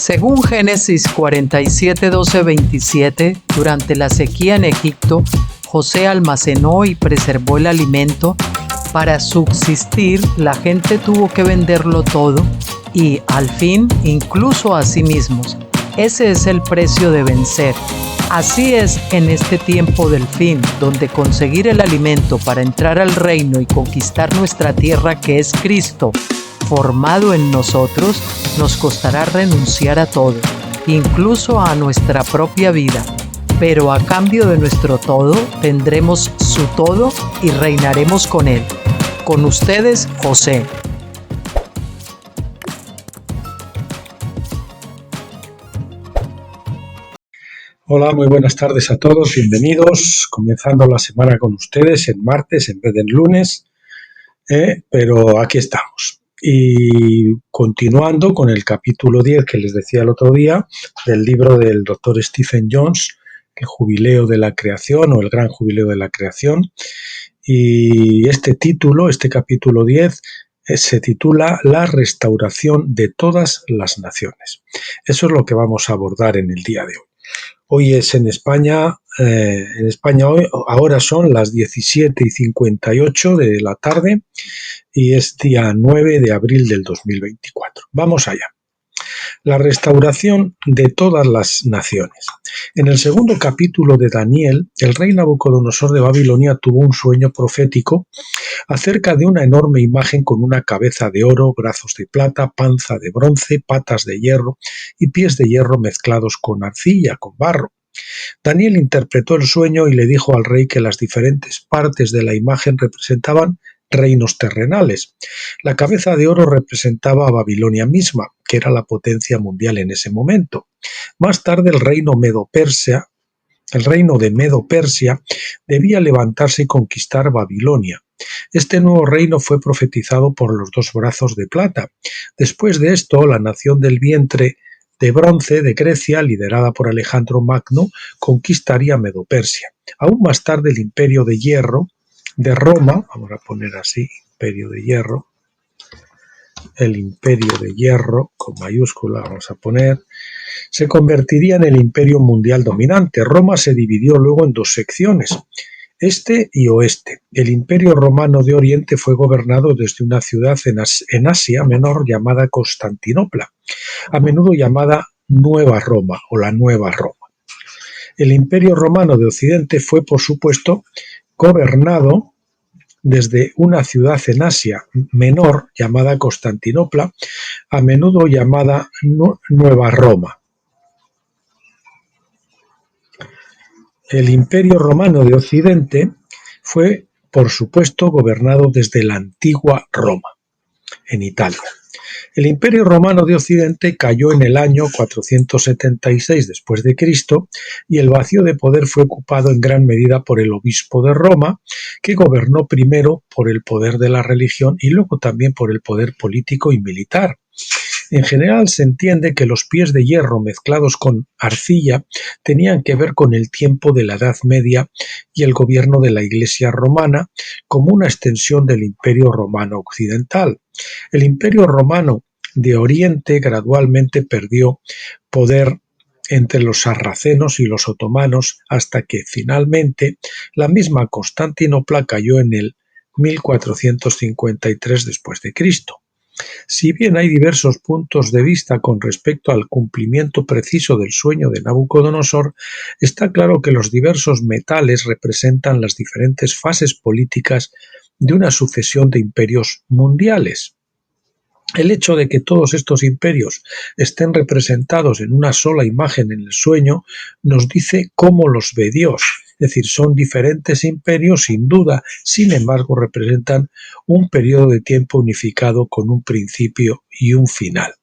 Según Génesis 47, 12, 27, durante la sequía en Egipto, José almacenó y preservó el alimento. Para subsistir, la gente tuvo que venderlo todo y, al fin, incluso a sí mismos. Ese es el precio de vencer. Así es en este tiempo del fin, donde conseguir el alimento para entrar al reino y conquistar nuestra tierra, que es Cristo, formado en nosotros, nos costará renunciar a todo, incluso a nuestra propia vida. Pero a cambio de nuestro todo, tendremos su todo y reinaremos con él. Con ustedes, José. Hola, muy buenas tardes a todos, bienvenidos, comenzando la semana con ustedes en martes en vez de en lunes, pero aquí estamos. Y continuando con el capítulo 10 que les decía el otro día, del libro del Dr. Stephen Jones, el jubileo de la creación o el gran jubileo de la creación, y este título, este capítulo 10, se titula La restauración de todas las naciones. Eso es lo que vamos a abordar en el día de hoy. Hoy es en España hoy, ahora son las 17:58 de la tarde y es día 9 de abril del 2024. Vamos allá. La restauración de todas las naciones. En el segundo capítulo de Daniel, el rey Nabucodonosor de Babilonia tuvo un sueño profético acerca de una enorme imagen con una cabeza de oro, brazos de plata, panza de bronce, patas de hierro y pies de hierro mezclados con arcilla, con barro. Daniel interpretó el sueño y le dijo al rey que las diferentes partes de la imagen representaban reinos terrenales. La cabeza de oro representaba a Babilonia misma, que era la potencia mundial en ese momento. Más tarde el reino de Medo-Persia debía levantarse y conquistar Babilonia. Este nuevo reino fue profetizado por los dos brazos de plata. Después de esto, la nación del vientre de bronce de Grecia, liderada por Alejandro Magno, conquistaría Medo-Persia. Aún más tarde el imperio de hierro de Roma, vamos a poner así, imperio de hierro, el imperio de hierro, con mayúscula vamos a poner, se convertiría en el imperio mundial dominante. Roma se dividió luego en dos secciones, este y oeste. El imperio romano de Oriente fue gobernado desde una ciudad en Asia Menor llamada Constantinopla, a menudo llamada Nueva Roma o la Nueva Roma. El imperio romano de Occidente fue, por supuesto, gobernado desde una ciudad en Asia Menor llamada Constantinopla, a menudo llamada Nueva Roma. El Imperio Romano de Occidente fue, por supuesto, gobernado desde la antigua Roma, en Italia. El Imperio Romano de Occidente cayó en el año 476 después de Cristo y el vacío de poder fue ocupado en gran medida por el obispo de Roma, que gobernó primero por el poder de la religión y luego también por el poder político y militar. En general se entiende que los pies de hierro mezclados con arcilla tenían que ver con el tiempo de la Edad Media y el gobierno de la Iglesia romana como una extensión del Imperio Romano Occidental. El Imperio Romano de Oriente gradualmente perdió poder entre los sarracenos y los otomanos hasta que finalmente la misma Constantinopla cayó en el 1453 después de Cristo. Si bien hay diversos puntos de vista con respecto al cumplimiento preciso del sueño de Nabucodonosor, está claro que los diversos metales representan las diferentes fases políticas de una sucesión de imperios mundiales. El hecho de que todos estos imperios estén representados en una sola imagen en el sueño nos dice cómo los ve Dios. Es decir, son diferentes imperios sin duda, sin embargo representan un periodo de tiempo unificado con un principio y un final.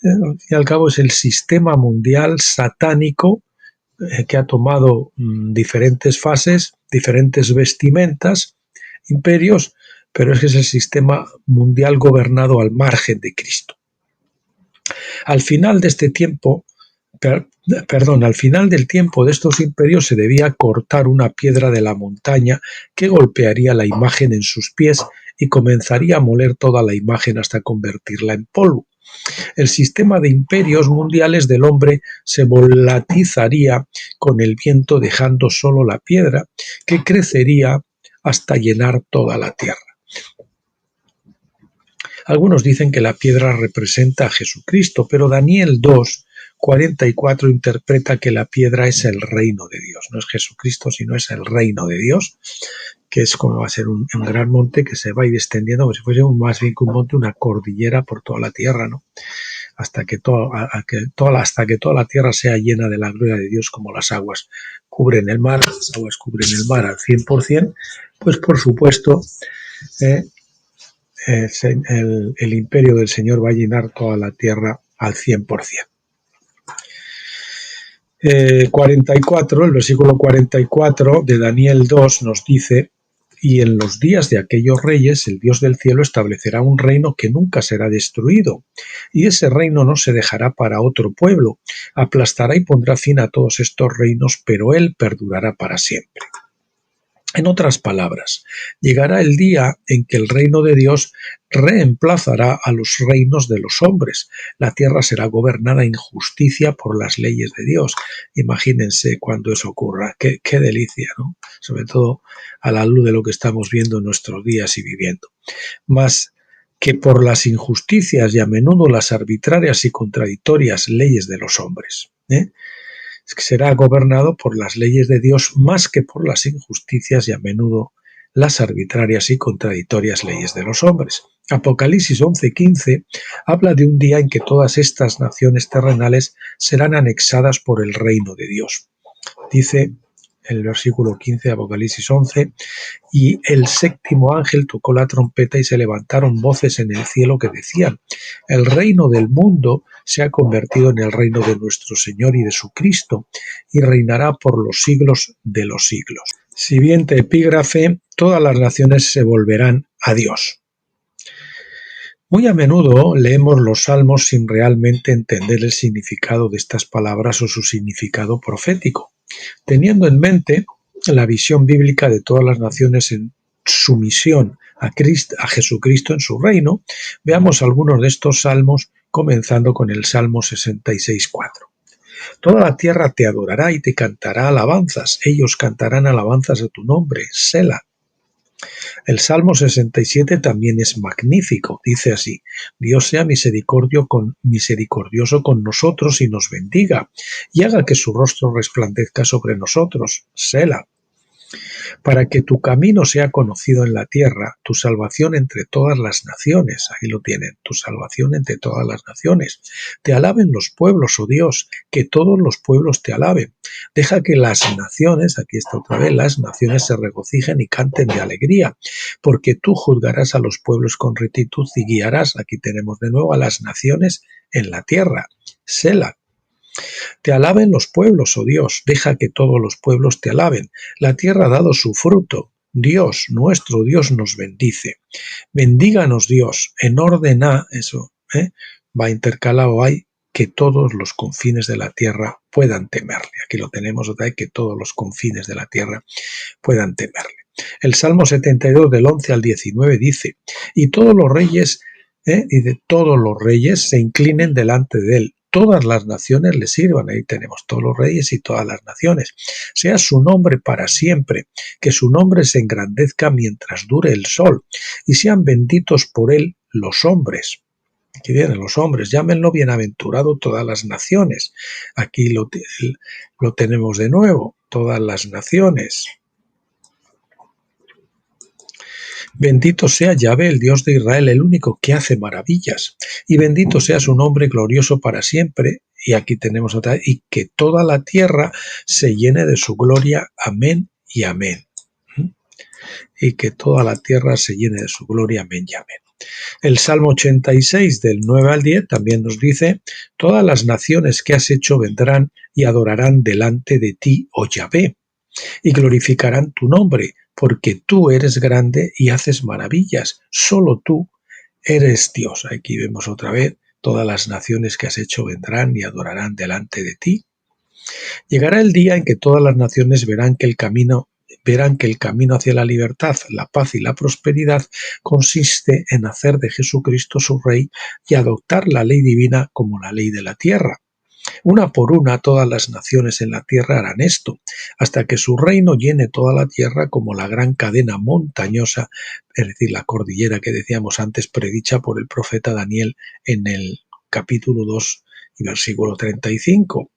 Al fin y al cabo es el sistema mundial satánico que ha tomado diferentes fases, diferentes vestimentas, imperios, pero es que es el sistema mundial gobernado al margen de Cristo. Al final del tiempo de estos imperios se debía cortar una piedra de la montaña que golpearía la imagen en sus pies y comenzaría a moler toda la imagen hasta convertirla en polvo. El sistema de imperios mundiales del hombre se volatizaría con el viento, dejando solo la piedra, que crecería hasta llenar toda la tierra. Algunos dicen que la piedra representa a Jesucristo, pero Daniel 2:44 interpreta que la piedra es el reino de Dios. No es Jesucristo, sino es el reino de Dios, que es como va a ser un gran monte que se va a ir extendiendo, como si fuese más bien que un monte, una cordillera por toda la tierra, ¿no? Hasta que toda la tierra sea llena de la gloria de Dios, como las aguas cubren el mar, las aguas cubren el mar al 100%, pues por supuesto el imperio del Señor va a llenar toda la tierra al 100%. 44, el versículo 44 de Daniel 2 nos dice: y en los días de aquellos reyes el Dios del cielo establecerá un reino que nunca será destruido, y ese reino no se dejará para otro pueblo, aplastará y pondrá fin a todos estos reinos, pero él perdurará para siempre. En otras palabras, llegará el día en que el reino de Dios reemplazará a los reinos de los hombres. La tierra será gobernada en justicia por las leyes de Dios. Imagínense cuando eso ocurra. Qué delicia, ¿no? Sobre todo a la luz de lo que estamos viendo en nuestros días y viviendo. Más que por las injusticias y a menudo las arbitrarias y contradictorias leyes de los hombres. Será gobernado por las leyes de Dios más que por las injusticias y a menudo las arbitrarias y contradictorias leyes de los hombres. Apocalipsis 11:15 habla de un día en que todas estas naciones terrenales serán anexadas por el reino de Dios. Dice el versículo 15 de Apocalipsis 11: y el séptimo ángel tocó la trompeta y se levantaron voces en el cielo que decían: el reino del mundo se ha convertido en el reino de nuestro Señor y de su Cristo, y reinará por los siglos de los siglos. Siguiente epígrafe: todas las naciones se volverán a Dios. Muy a menudo leemos los salmos sin realmente entender el significado de estas palabras o su significado profético. Teniendo en mente la visión bíblica de todas las naciones en sumisión a Jesucristo en su reino, veamos algunos de estos salmos, comenzando con el Salmo 66:4. Toda la tierra te adorará y te cantará alabanzas, ellos cantarán alabanzas a tu nombre, Selah. El Salmo 67 también es magnífico, dice así: Dios sea misericordioso con nosotros y nos bendiga, y haga que su rostro resplandezca sobre nosotros, Selah. Para que tu camino sea conocido en la tierra, tu salvación entre todas las naciones. Ahí lo tienen, tu salvación entre todas las naciones. Te alaben los pueblos, oh Dios, que todos los pueblos te alaben. Deja que las naciones, aquí está otra vez, las naciones se regocijen y canten de alegría, porque tú juzgarás a los pueblos con rectitud y guiarás, aquí tenemos de nuevo, a las naciones en la tierra. Selah. Te alaben los pueblos, oh Dios, deja que todos los pueblos te alaben. La tierra ha dado su fruto. Dios, nuestro Dios, nos bendice. Bendíganos Dios, en orden a, eso, va intercalado ahí, que todos los confines de la tierra puedan temerle. Aquí lo tenemos otra vez, que todos los confines de la tierra puedan temerle. El Salmo 72 del 11 al 19 dice: y todos los reyes, todos los reyes se inclinen delante de él. Todas las naciones le sirvan. Ahí tenemos todos los reyes y todas las naciones. Sea su nombre para siempre, que su nombre se engrandezca mientras dure el sol, y sean benditos por él los hombres. Aquí vienen los hombres, llámenlo bienaventurado todas las naciones. Aquí lo tenemos de nuevo, todas las naciones. Bendito sea Yahvé, el Dios de Israel, el único que hace maravillas, y bendito sea su nombre glorioso para siempre. Y aquí tenemos otra vez: y que toda la tierra se llene de su gloria. Amén y amén. Y que toda la tierra se llene de su gloria. Amén y amén. El Salmo 86 del 9 al 10 también nos dice: todas las naciones que has hecho vendrán y adorarán delante de ti, oh Yahvé, y glorificarán tu nombre, porque tú eres grande y haces maravillas. Solo tú eres Dios. Aquí vemos otra vez: todas las naciones que has hecho vendrán y adorarán delante de ti. Llegará el día en que todas las naciones verán que el camino verán que el camino hacia la libertad, la paz y la prosperidad consiste en hacer de Jesucristo su Rey y adoptar la ley divina como la ley de la tierra. Una por una todas las naciones en la tierra harán esto, hasta que su reino llene toda la tierra como la gran cadena montañosa, es decir, la cordillera que decíamos antes, predicha por el profeta Daniel en el capítulo 2 y versículo 35.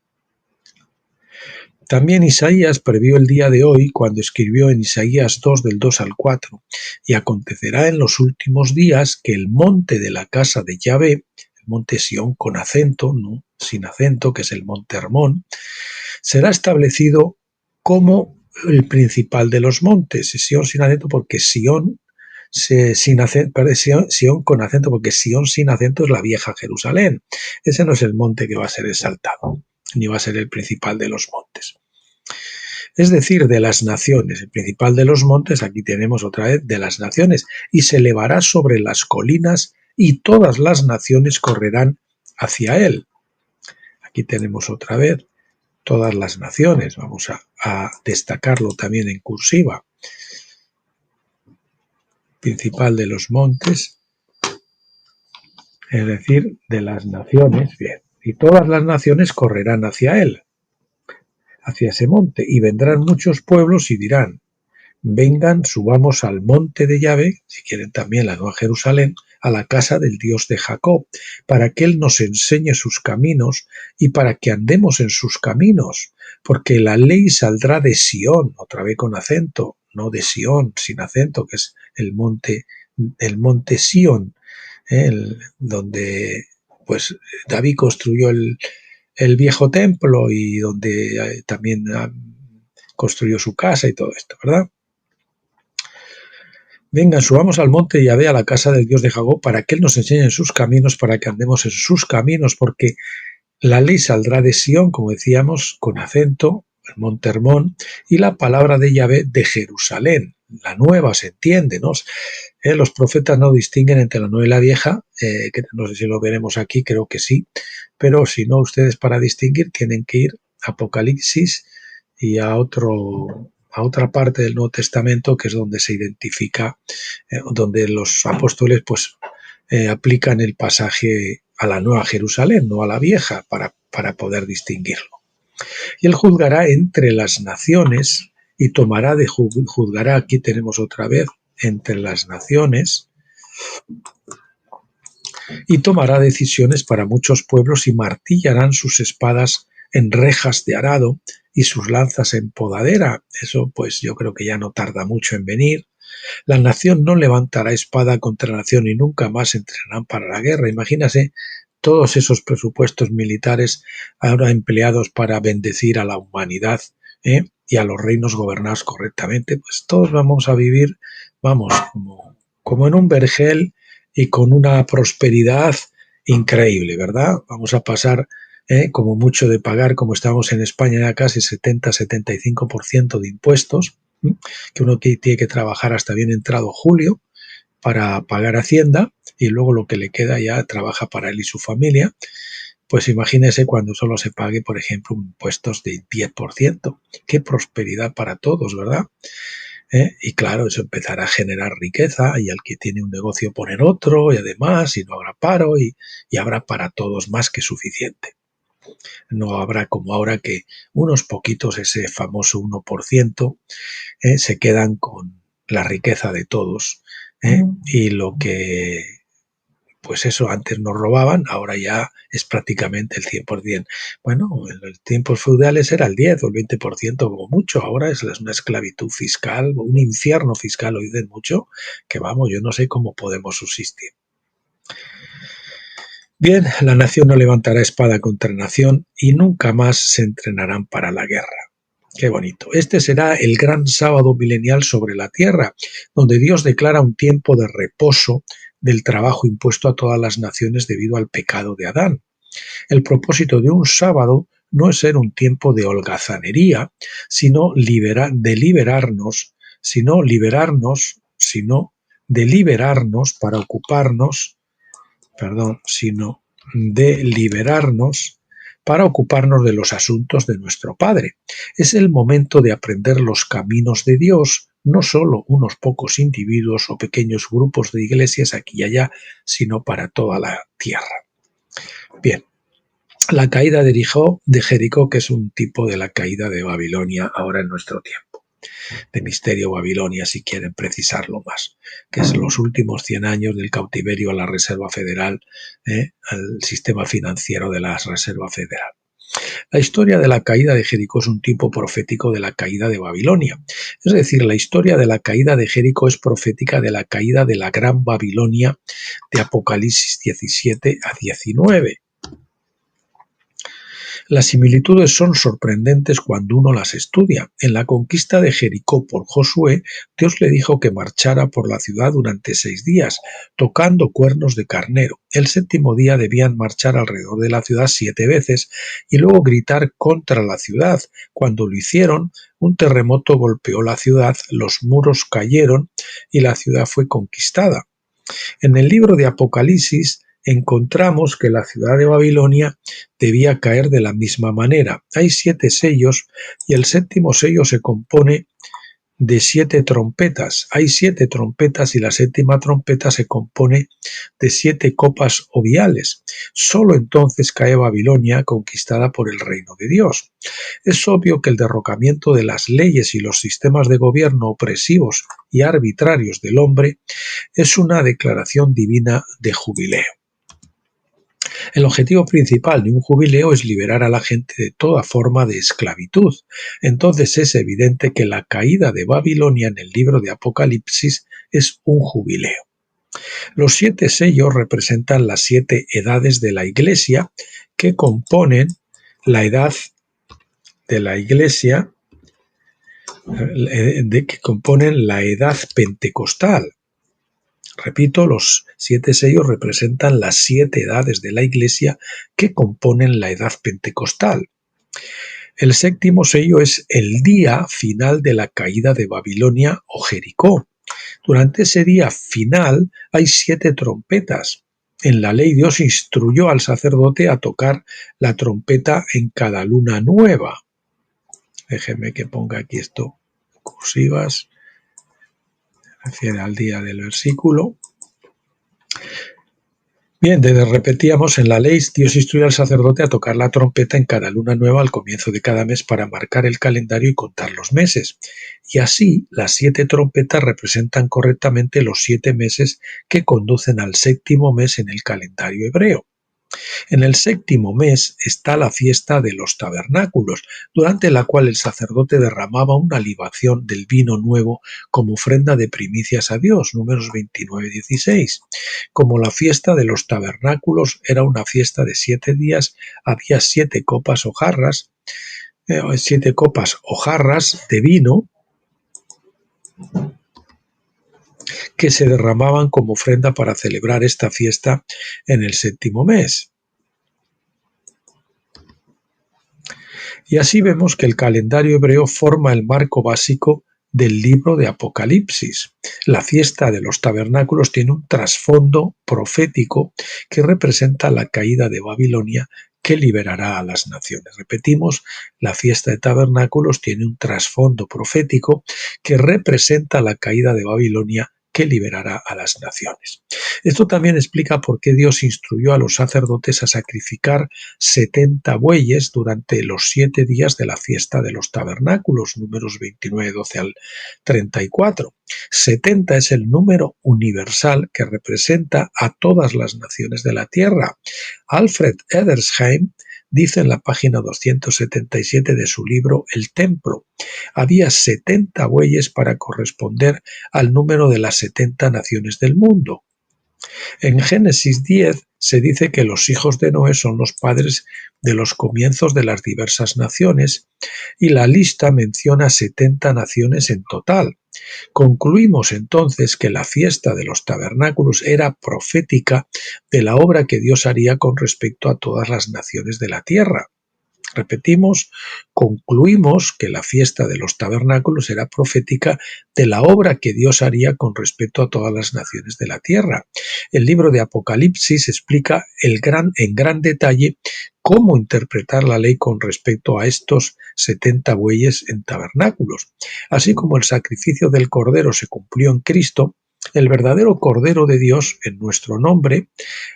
También Isaías previó el día de hoy cuando escribió en Isaías 2 del 2 al 4, y acontecerá en los últimos días que el monte de la casa de Yahvé, el monte Sión con acento, no sin acento, que es el monte Hermón, será establecido como el principal de los montes. Sión sin acento porque Sión sin acento, Sión con acento porque Sión sin acento es la vieja Jerusalén. Ese no es el monte que va a ser exaltado, ni va a ser el principal de los montes. Es decir, de las naciones, el principal de los montes, aquí tenemos otra vez de las naciones, y se elevará sobre las colinas y todas las naciones correrán hacia él. Aquí tenemos otra vez todas las naciones, vamos a destacarlo también en cursiva. Principal de los montes, es decir, de las naciones, bien, y todas las naciones correrán hacia él, hacia ese monte, y vendrán muchos pueblos y dirán, vengan, subamos al monte de Yahvé, si quieren también la Nueva Jerusalén, a la casa del Dios de Jacob, para que Él nos enseñe sus caminos y para que andemos en sus caminos, porque la ley saldrá de Sión, otra vez con acento, no de Sión, sin acento, que es el monte Sión, donde pues David construyó el viejo templo y donde también construyó su casa y todo esto, ¿verdad? Vengan, subamos al monte de Yahvé, a la casa del Dios de Jacob, para que Él nos enseñe sus caminos, para que andemos en sus caminos, porque la ley saldrá de Sión, como decíamos, con acento, el monte Hermón, y la palabra de Yahvé de Jerusalén, la nueva, se entiende, ¿no? Los profetas no distinguen entre la nueva y la vieja, que no sé si lo veremos aquí, creo que sí, pero si no, ustedes para distinguir tienen que ir a Apocalipsis y a otra parte del Nuevo Testamento, que es donde se identifica, donde los apóstoles pues aplican el pasaje a la Nueva Jerusalén, no a la vieja, para poder distinguirlo. Y él juzgará entre las naciones y juzgará, aquí tenemos otra vez, entre las naciones, y tomará decisiones para muchos pueblos y martillarán sus espadas en rejas de arado y sus lanzas en podadera. Eso pues yo creo que ya no tarda mucho en venir. La nación no levantará espada contra nación y nunca más entrenarán para la guerra. Imagínase todos esos presupuestos militares ahora empleados para bendecir a la humanidad y a los reinos gobernados correctamente. Pues todos vamos a vivir, vamos, como en un vergel y con una prosperidad increíble, ¿verdad? Vamos a pasar como mucho de pagar, como estamos en España ya casi 70-75% de impuestos, que uno tiene que trabajar hasta bien entrado julio para pagar Hacienda y luego lo que le queda ya trabaja para él y su familia. Pues imagínese cuando solo se pague, por ejemplo, impuestos de 10%. Qué prosperidad para todos, ¿verdad? Y claro, eso empezará a generar riqueza y al que tiene un negocio poner otro y además, y no habrá paro y habrá para todos más que suficiente. No habrá como ahora que unos poquitos, ese famoso 1%, se quedan con la riqueza de todos y lo que, pues eso, antes nos robaban, ahora ya es prácticamente el 100%. Bueno, en los tiempos feudales era el 10 o el 20% como mucho, ahora es una esclavitud fiscal, un infierno fiscal, lo dicen mucho, que vamos, yo no sé cómo podemos subsistir. Bien, la nación no levantará espada contra nación y nunca más se entrenarán para la guerra. Qué bonito. Este será el gran sábado milenial sobre la tierra, donde Dios declara un tiempo de reposo del trabajo impuesto a todas las naciones debido al pecado de Adán. El propósito de un sábado no es ser un tiempo de holgazanería, sino de liberarnos para ocuparnos, sino de liberarnos para ocuparnos de los asuntos de nuestro Padre. Es el momento de aprender los caminos de Dios, no solo unos pocos individuos o pequeños grupos de iglesias aquí y allá, sino para toda la tierra. Bien, la caída de Jericó, que es un tipo de la caída de Babilonia ahora en nuestro tiempo, de Misterio Babilonia, si quieren precisarlo más, que es los últimos 100 años del cautiverio a la Reserva Federal, al sistema financiero de la Reserva Federal. La historia de la caída de Jericó es un tipo profético de la caída de Babilonia. Es decir, la historia de la caída de Jericó es profética de la caída de la Gran Babilonia de Apocalipsis 17 a 19. Las similitudes son sorprendentes cuando uno las estudia. En la conquista de Jericó por Josué, Dios le dijo que marchara por la ciudad durante 6 días, tocando cuernos de carnero. El 7º día debían marchar alrededor de la ciudad 7 veces y luego gritar contra la ciudad. Cuando lo hicieron, un terremoto golpeó la ciudad, los muros cayeron y la ciudad fue conquistada. En el libro de Apocalipsis encontramos que la ciudad de Babilonia debía caer de la misma manera. Hay 7 sellos y el 7º sello se compone de 7 trompetas. Hay 7 trompetas y la 7ª trompeta se compone de 7 copas oviales. Solo entonces cae Babilonia conquistada por el reino de Dios. Es obvio que el derrocamiento de las leyes y los sistemas de gobierno opresivos y arbitrarios del hombre es una declaración divina de jubileo. El objetivo principal de un jubileo es liberar a la gente de toda forma de esclavitud. Entonces es evidente que la caída de Babilonia en el libro de Apocalipsis es un jubileo. Los 7 sellos representan las 7 edades de la Iglesia que componen la edad de la Iglesia, que componen la edad pentecostal. Repito, los 7 sellos representan las 7 edades de la Iglesia que componen la edad pentecostal. El 7º sello es el día final de la caída de Babilonia o Jericó. Durante ese día final hay 7 trompetas. En la ley Dios instruyó al sacerdote a tocar la trompeta en cada luna nueva. Déjeme que ponga aquí esto cursivas. Refiere al día del versículo. Bien, repetíamos, en la ley Dios instruye al sacerdote a tocar la trompeta en cada luna nueva al comienzo de cada mes para marcar el calendario y contar los meses. Y así, las 7 trompetas representan correctamente los 7 meses que conducen al 7º mes en el calendario hebreo. En el 7º mes está la fiesta de los tabernáculos, durante la cual el sacerdote derramaba una libación del vino nuevo como ofrenda de primicias a Dios, Números 29-16. Como la fiesta de los tabernáculos era una fiesta de 7 días, había 7 copas o jarras, 7 copas o jarras de vino que se derramaban como ofrenda para celebrar esta fiesta en el 7º mes. Y así vemos que el calendario hebreo forma el marco básico del libro de Apocalipsis. La fiesta de los tabernáculos tiene un trasfondo profético que representa la caída de Babilonia que liberará a las naciones. Repetimos, la fiesta de tabernáculos tiene un trasfondo profético que representa la caída de Babilonia que liberará a las naciones. Esto también explica por qué Dios instruyó a los sacerdotes a sacrificar 70 bueyes durante los 7 días de la fiesta de los tabernáculos, Números 29-12 al 34. 70 es el número universal que representa a todas las naciones de la tierra. Alfred Edersheim dice en la página 277 de su libro El Templo: había 70 bueyes para corresponder al número de las 70 naciones del mundo. En Génesis 10 se dice que los hijos de Noé son los padres de los comienzos de las diversas naciones y la lista menciona 70 naciones en total. Concluimos entonces que la fiesta de los tabernáculos era profética de la obra que Dios haría con respecto a todas las naciones de la tierra. Repetimos, concluimos que la fiesta de los tabernáculos era profética de la obra que Dios haría con respecto a todas las naciones de la tierra. El libro de Apocalipsis explica en gran detalle cómo interpretar la ley con respecto a estos 70 bueyes en tabernáculos. Así como el sacrificio del Cordero se cumplió en Cristo, el verdadero Cordero de Dios en nuestro nombre,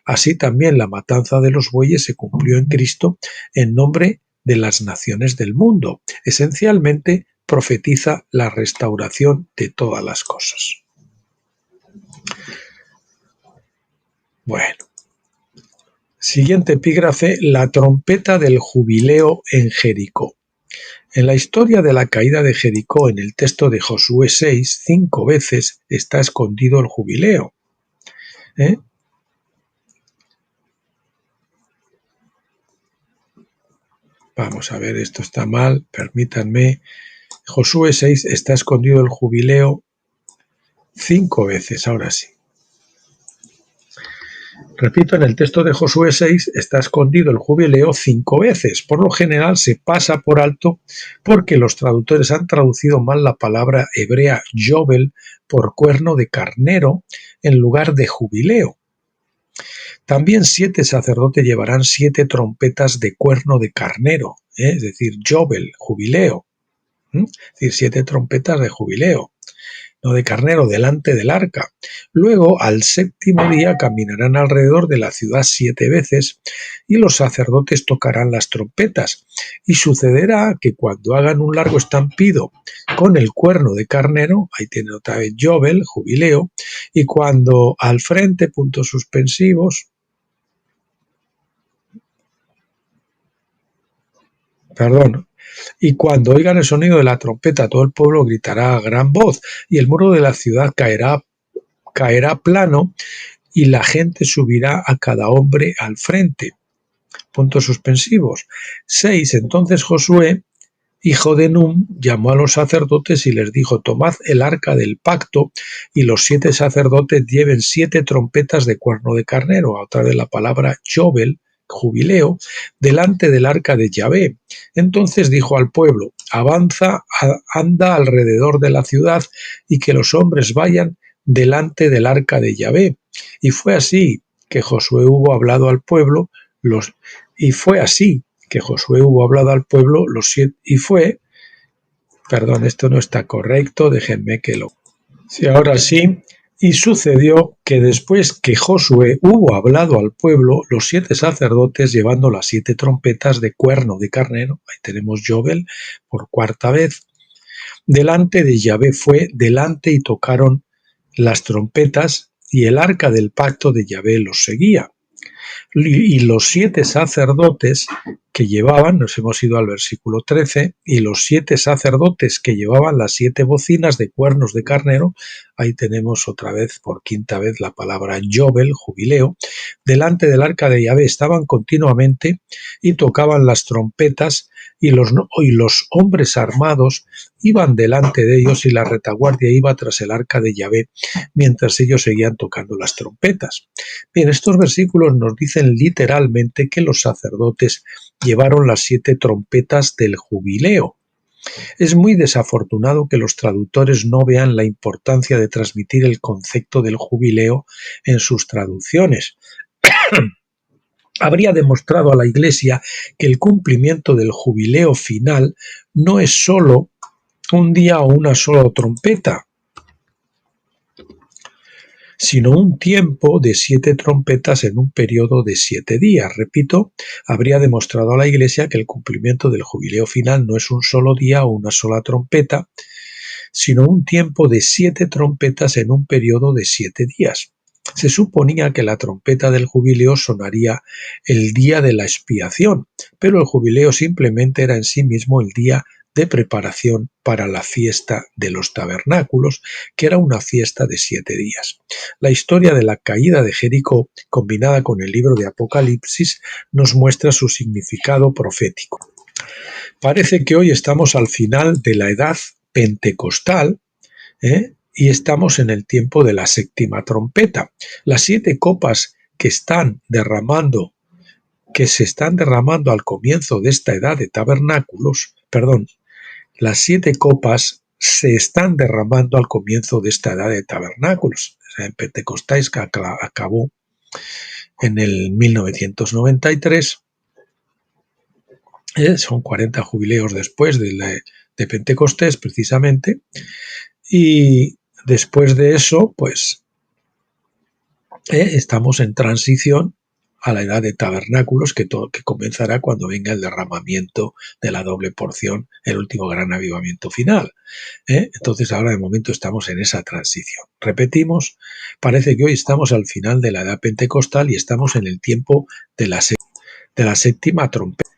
así también la matanza de los bueyes se cumplió en Cristo en nombre de las naciones del mundo. Esencialmente profetiza la restauración de todas las cosas. Bueno. Siguiente epígrafe, la trompeta del jubileo en Jericó. En la historia de la caída de Jericó, en el texto de Josué 6, 5 veces está escondido el jubileo. Vamos a ver, esto está mal, permítanme. Josué 6 está escondido el jubileo 5 veces, ahora sí. Repito, en el texto de Josué 6 está escondido el jubileo 5 veces. Por lo general se pasa por alto porque los traductores han traducido mal la palabra hebrea yobel por cuerno de carnero en lugar de jubileo. También 7 sacerdotes llevarán 7 trompetas de cuerno de carnero, es decir, yobel, jubileo. Es decir, 7 trompetas de jubileo, no de carnero, delante del arca. Luego, al séptimo día, caminarán alrededor de la ciudad 7 veces y los sacerdotes tocarán las trompetas. Y sucederá que cuando hagan un largo estampido con el cuerno de carnero, ahí tiene otra vez yobel, jubileo, y cuando al frente, puntos suspensivos, y cuando oigan el sonido de la trompeta, todo el pueblo gritará a gran voz, y el muro de la ciudad caerá plano, y la gente subirá a cada hombre al frente. Puntos suspensivos. 6. Entonces Josué, hijo de Nun, llamó a los sacerdotes y les dijo: tomad el arca del pacto, y los 7 sacerdotes lleven 7 trompetas de cuerno de carnero, a otra vez la palabra yobel, jubileo, delante del arca de Yahvé. Entonces dijo al pueblo: avanza, anda alrededor de la ciudad, y que los hombres vayan delante del arca de Yahvé. Y fue así que Josué hubo hablado al pueblo, los 7, esto no está correcto, déjenme que lo... Sí, ahora sí. Y sucedió que después que Josué hubo hablado al pueblo, los 7 sacerdotes, llevando las 7 trompetas de cuerno de carnero, ahí tenemos yobel por cuarta vez, delante de Yahvé fue delante y tocaron las trompetas, y el arca del pacto de Yahvé los seguía. Y los 7 sacerdotes que llevaban, nos hemos ido al versículo 13, y los 7 sacerdotes que llevaban las 7 bocinas de cuernos de carnero, ahí tenemos otra vez, por quinta vez, la palabra yobel, jubileo, delante del arca de Yahvé estaban continuamente y tocaban las trompetas, y los hombres armados iban delante de ellos, y la retaguardia iba tras el arca de Yahvé, mientras ellos seguían tocando las trompetas. Bien, estos versículos nos dicen literalmente que los sacerdotes llevaron las 7 trompetas del jubileo. Es muy desafortunado que los traductores no vean la importancia de transmitir el concepto del jubileo en sus traducciones. Habría demostrado a la Iglesia que el cumplimiento del jubileo final no es solo un día o una sola trompeta, sino un tiempo de 7 trompetas en un periodo de 7 días. Repito, habría demostrado a la Iglesia que el cumplimiento del jubileo final no es un solo día o una sola trompeta, sino un tiempo de 7 trompetas en un periodo de 7 días. Se suponía que la trompeta del jubileo sonaría el día de la expiación, pero el jubileo simplemente era en sí mismo el día de preparación para la fiesta de los tabernáculos, que era una fiesta de 7 días. La historia de la caída de Jericó, combinada con el libro de Apocalipsis, nos muestra su significado profético. Parece que hoy estamos al final de la edad pentecostal, y estamos en el tiempo de la séptima trompeta. Las 7 copas que se están derramando al comienzo de esta edad de tabernáculos, las 7 copas se están derramando al comienzo de esta edad de tabernáculos. En Pentecostés, que acabó en el 1993, Son 40 jubileos después de Pentecostés, precisamente, y después de eso, pues estamos en transición a la edad de tabernáculos que comenzará cuando venga el derramamiento de la doble porción, el último gran avivamiento final. Entonces ahora de momento estamos en esa transición. Repetimos, parece que hoy estamos al final de la edad pentecostal y estamos en el tiempo de la séptima trompeta.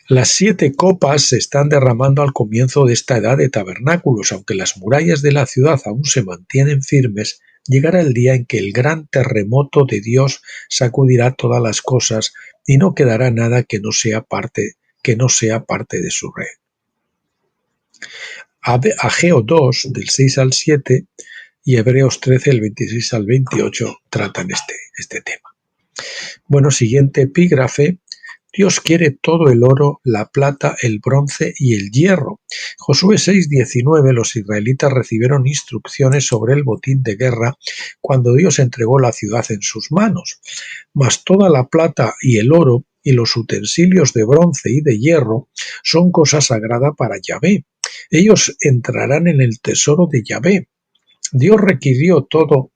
Las 7 copas se están derramando al comienzo de esta edad de tabernáculos. Aunque las murallas de la ciudad aún se mantienen firmes, llegará el día en que el gran terremoto de Dios sacudirá todas las cosas y no quedará nada que no sea parte de su reino. Ageo 2, del 6 al 7, y Hebreos 13, del 26 al 28, tratan este tema. Bueno, siguiente epígrafe. Dios quiere todo el oro, la plata, el bronce y el hierro. Josué 6:19, los israelitas recibieron instrucciones sobre el botín de guerra cuando Dios entregó la ciudad en sus manos. Mas toda la plata y el oro y los utensilios de bronce y de hierro son cosa sagrada para Yahvé. Ellos entrarán en el tesoro de Yahvé. Dios requirió todo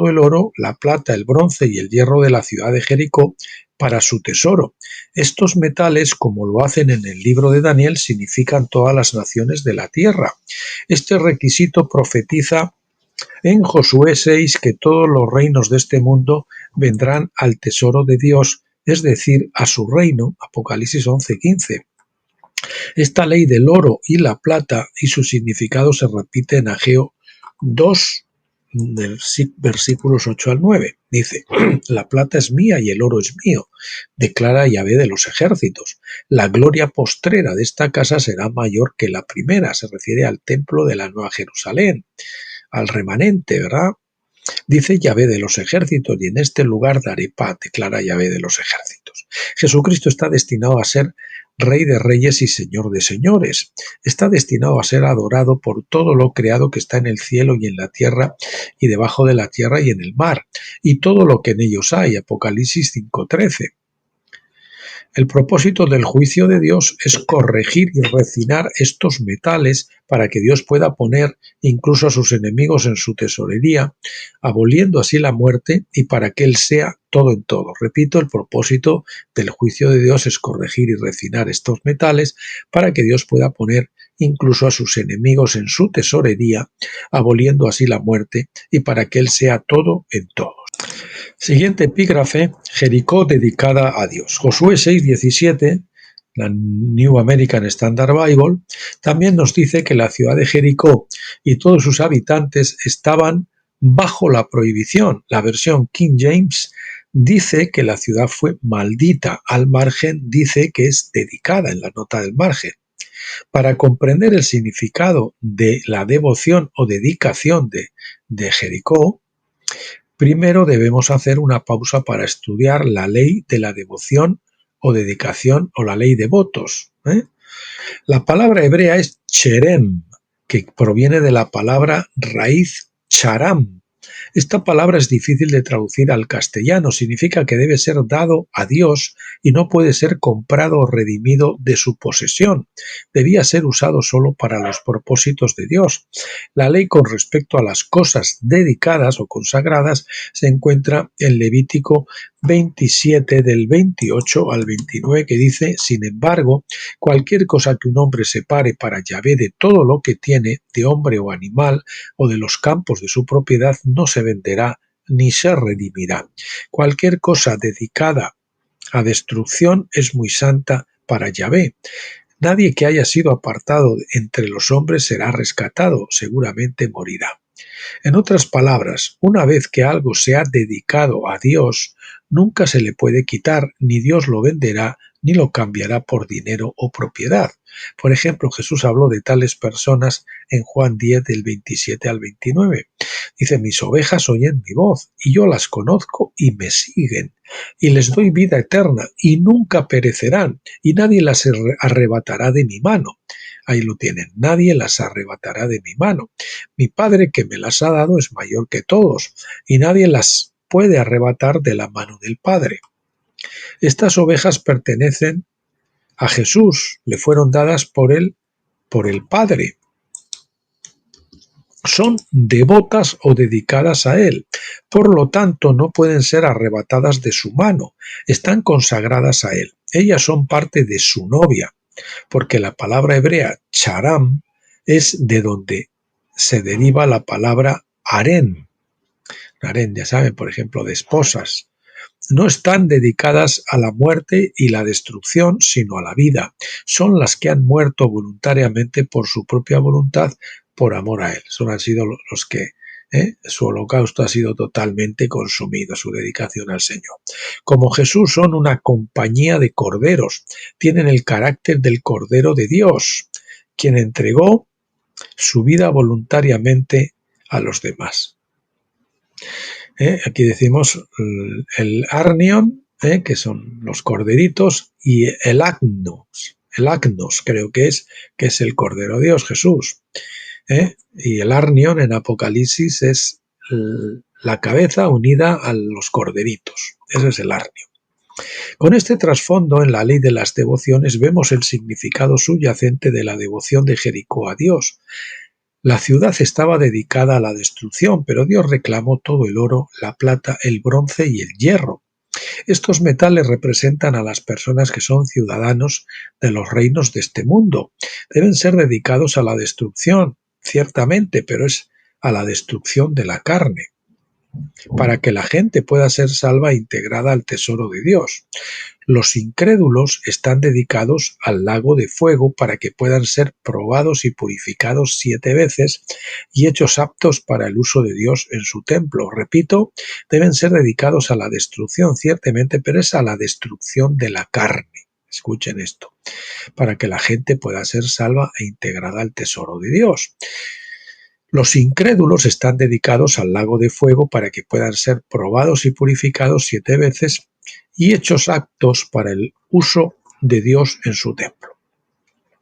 el oro, la plata, el bronce y el hierro de la ciudad de Jericó para su tesoro. Estos metales, como lo hacen en el libro de Daniel, significan todas las naciones de la tierra. Este requisito profetiza en Josué 6 que todos los reinos de este mundo vendrán al tesoro de Dios, es decir, a su reino, Apocalipsis 11:15. Esta ley del oro y la plata y su significado se repite en Ageo 2, versículos 8 al 9. Dice, la plata es mía y el oro es mío, declara Yahvé de los ejércitos. La gloria postrera de esta casa será mayor que la primera. Se refiere al templo de la Nueva Jerusalén, al remanente, ¿verdad? Dice Yahvé de los ejércitos, y en este lugar daré paz, declara Yahvé de los ejércitos. Jesucristo está destinado a ser Rey de reyes y Señor de señores. Está destinado a ser adorado por todo lo creado que está en el cielo y en la tierra y debajo de la tierra y en el mar, y todo lo que en ellos hay. Apocalipsis 5:13. El propósito del juicio de Dios es corregir y refinar estos metales para que Dios pueda poner incluso a sus enemigos en su tesorería, aboliendo así la muerte y para que Él sea todo en todo. Repito, el propósito del juicio de Dios es corregir y refinar estos metales para que Dios pueda poner incluso a sus enemigos en su tesorería, aboliendo así la muerte y para que Él sea todo en todo. Siguiente epígrafe, Jericó dedicada a Dios. Josué 6:17, la New American Standard Bible, también nos dice que la ciudad de Jericó y todos sus habitantes estaban bajo la prohibición. La versión King James dice que la ciudad fue maldita. Al margen dice que es dedicada en la nota del margen. Para comprender el significado de la devoción o dedicación de Jericó, primero debemos hacer una pausa para estudiar la ley de la devoción o dedicación o la ley de votos. La palabra hebrea es cherem, que proviene de la palabra raíz charam. Esta palabra es difícil de traducir al castellano, significa que debe ser dado a Dios y no puede ser comprado o redimido de su posesión. Debía ser usado solo para los propósitos de Dios. La ley con respecto a las cosas dedicadas o consagradas se encuentra en Levítico 27 del 28 al 29 que dice, sin embargo, cualquier cosa que un hombre separe para Yahvé de todo lo que tiene, de hombre o animal, o de los campos de su propiedad, no se venderá ni se redimirá. Cualquier cosa dedicada a destrucción es muy santa para Yahvé. Nadie que haya sido apartado entre los hombres será rescatado, seguramente morirá. En otras palabras, una vez que algo se ha dedicado a Dios, nunca se le puede quitar, ni Dios lo venderá, ni lo cambiará por dinero o propiedad. Por ejemplo, Jesús habló de tales personas en Juan 10 del 27 al 29. Dice, mis ovejas oyen mi voz, y yo las conozco y me siguen, y les doy vida eterna, y nunca perecerán, y nadie las arrebatará de mi mano. Ahí lo tienen, nadie las arrebatará de mi mano. Mi Padre que me las ha dado es mayor que todos, y nadie las puede arrebatar de la mano del Padre. Estas ovejas pertenecen A Jesús le fueron dadas por el Padre. Son devotas o dedicadas a Él. Por lo tanto, no pueden ser arrebatadas de su mano. Están consagradas a Él. Ellas son parte de su novia, porque la palabra hebrea charam es de donde se deriva la palabra harén. Harén, ya saben, por ejemplo, de esposas. No están dedicadas a la muerte y la destrucción, sino a la vida. Son las que han muerto voluntariamente por su propia voluntad, por amor a Él. Son han sido los que su holocausto ha sido totalmente consumido, su dedicación al Señor. Como Jesús son una compañía de corderos, tienen el carácter del Cordero de Dios, quien entregó su vida voluntariamente a los demás. Aquí decimos el arnion, que son los corderitos, y el agnos creo que es el Cordero de Dios, Jesús. Y el arnion en Apocalipsis es la cabeza unida a los corderitos. Ese es el arnion. Con este trasfondo en la ley de las devociones vemos el significado subyacente de la devoción de Jericó a Dios. La ciudad estaba dedicada a la destrucción, pero Dios reclamó todo el oro, la plata, el bronce y el hierro. Estos metales representan a las personas que son ciudadanos de los reinos de este mundo. Deben ser dedicados a la destrucción, ciertamente, pero es a la destrucción de la carne, para que la gente pueda ser salva e integrada al tesoro de Dios. Los incrédulos están dedicados al lago de fuego para que puedan ser probados y purificados 7 veces y hechos aptos para el uso de Dios en su templo. Repito, deben ser dedicados a la destrucción, ciertamente, pero es a la destrucción de la carne. Escuchen esto, para que la gente pueda ser salva e integrada al tesoro de Dios. Los incrédulos están dedicados al lago de fuego para que puedan ser probados y purificados 7 veces y hechos aptos para el uso de Dios en su templo.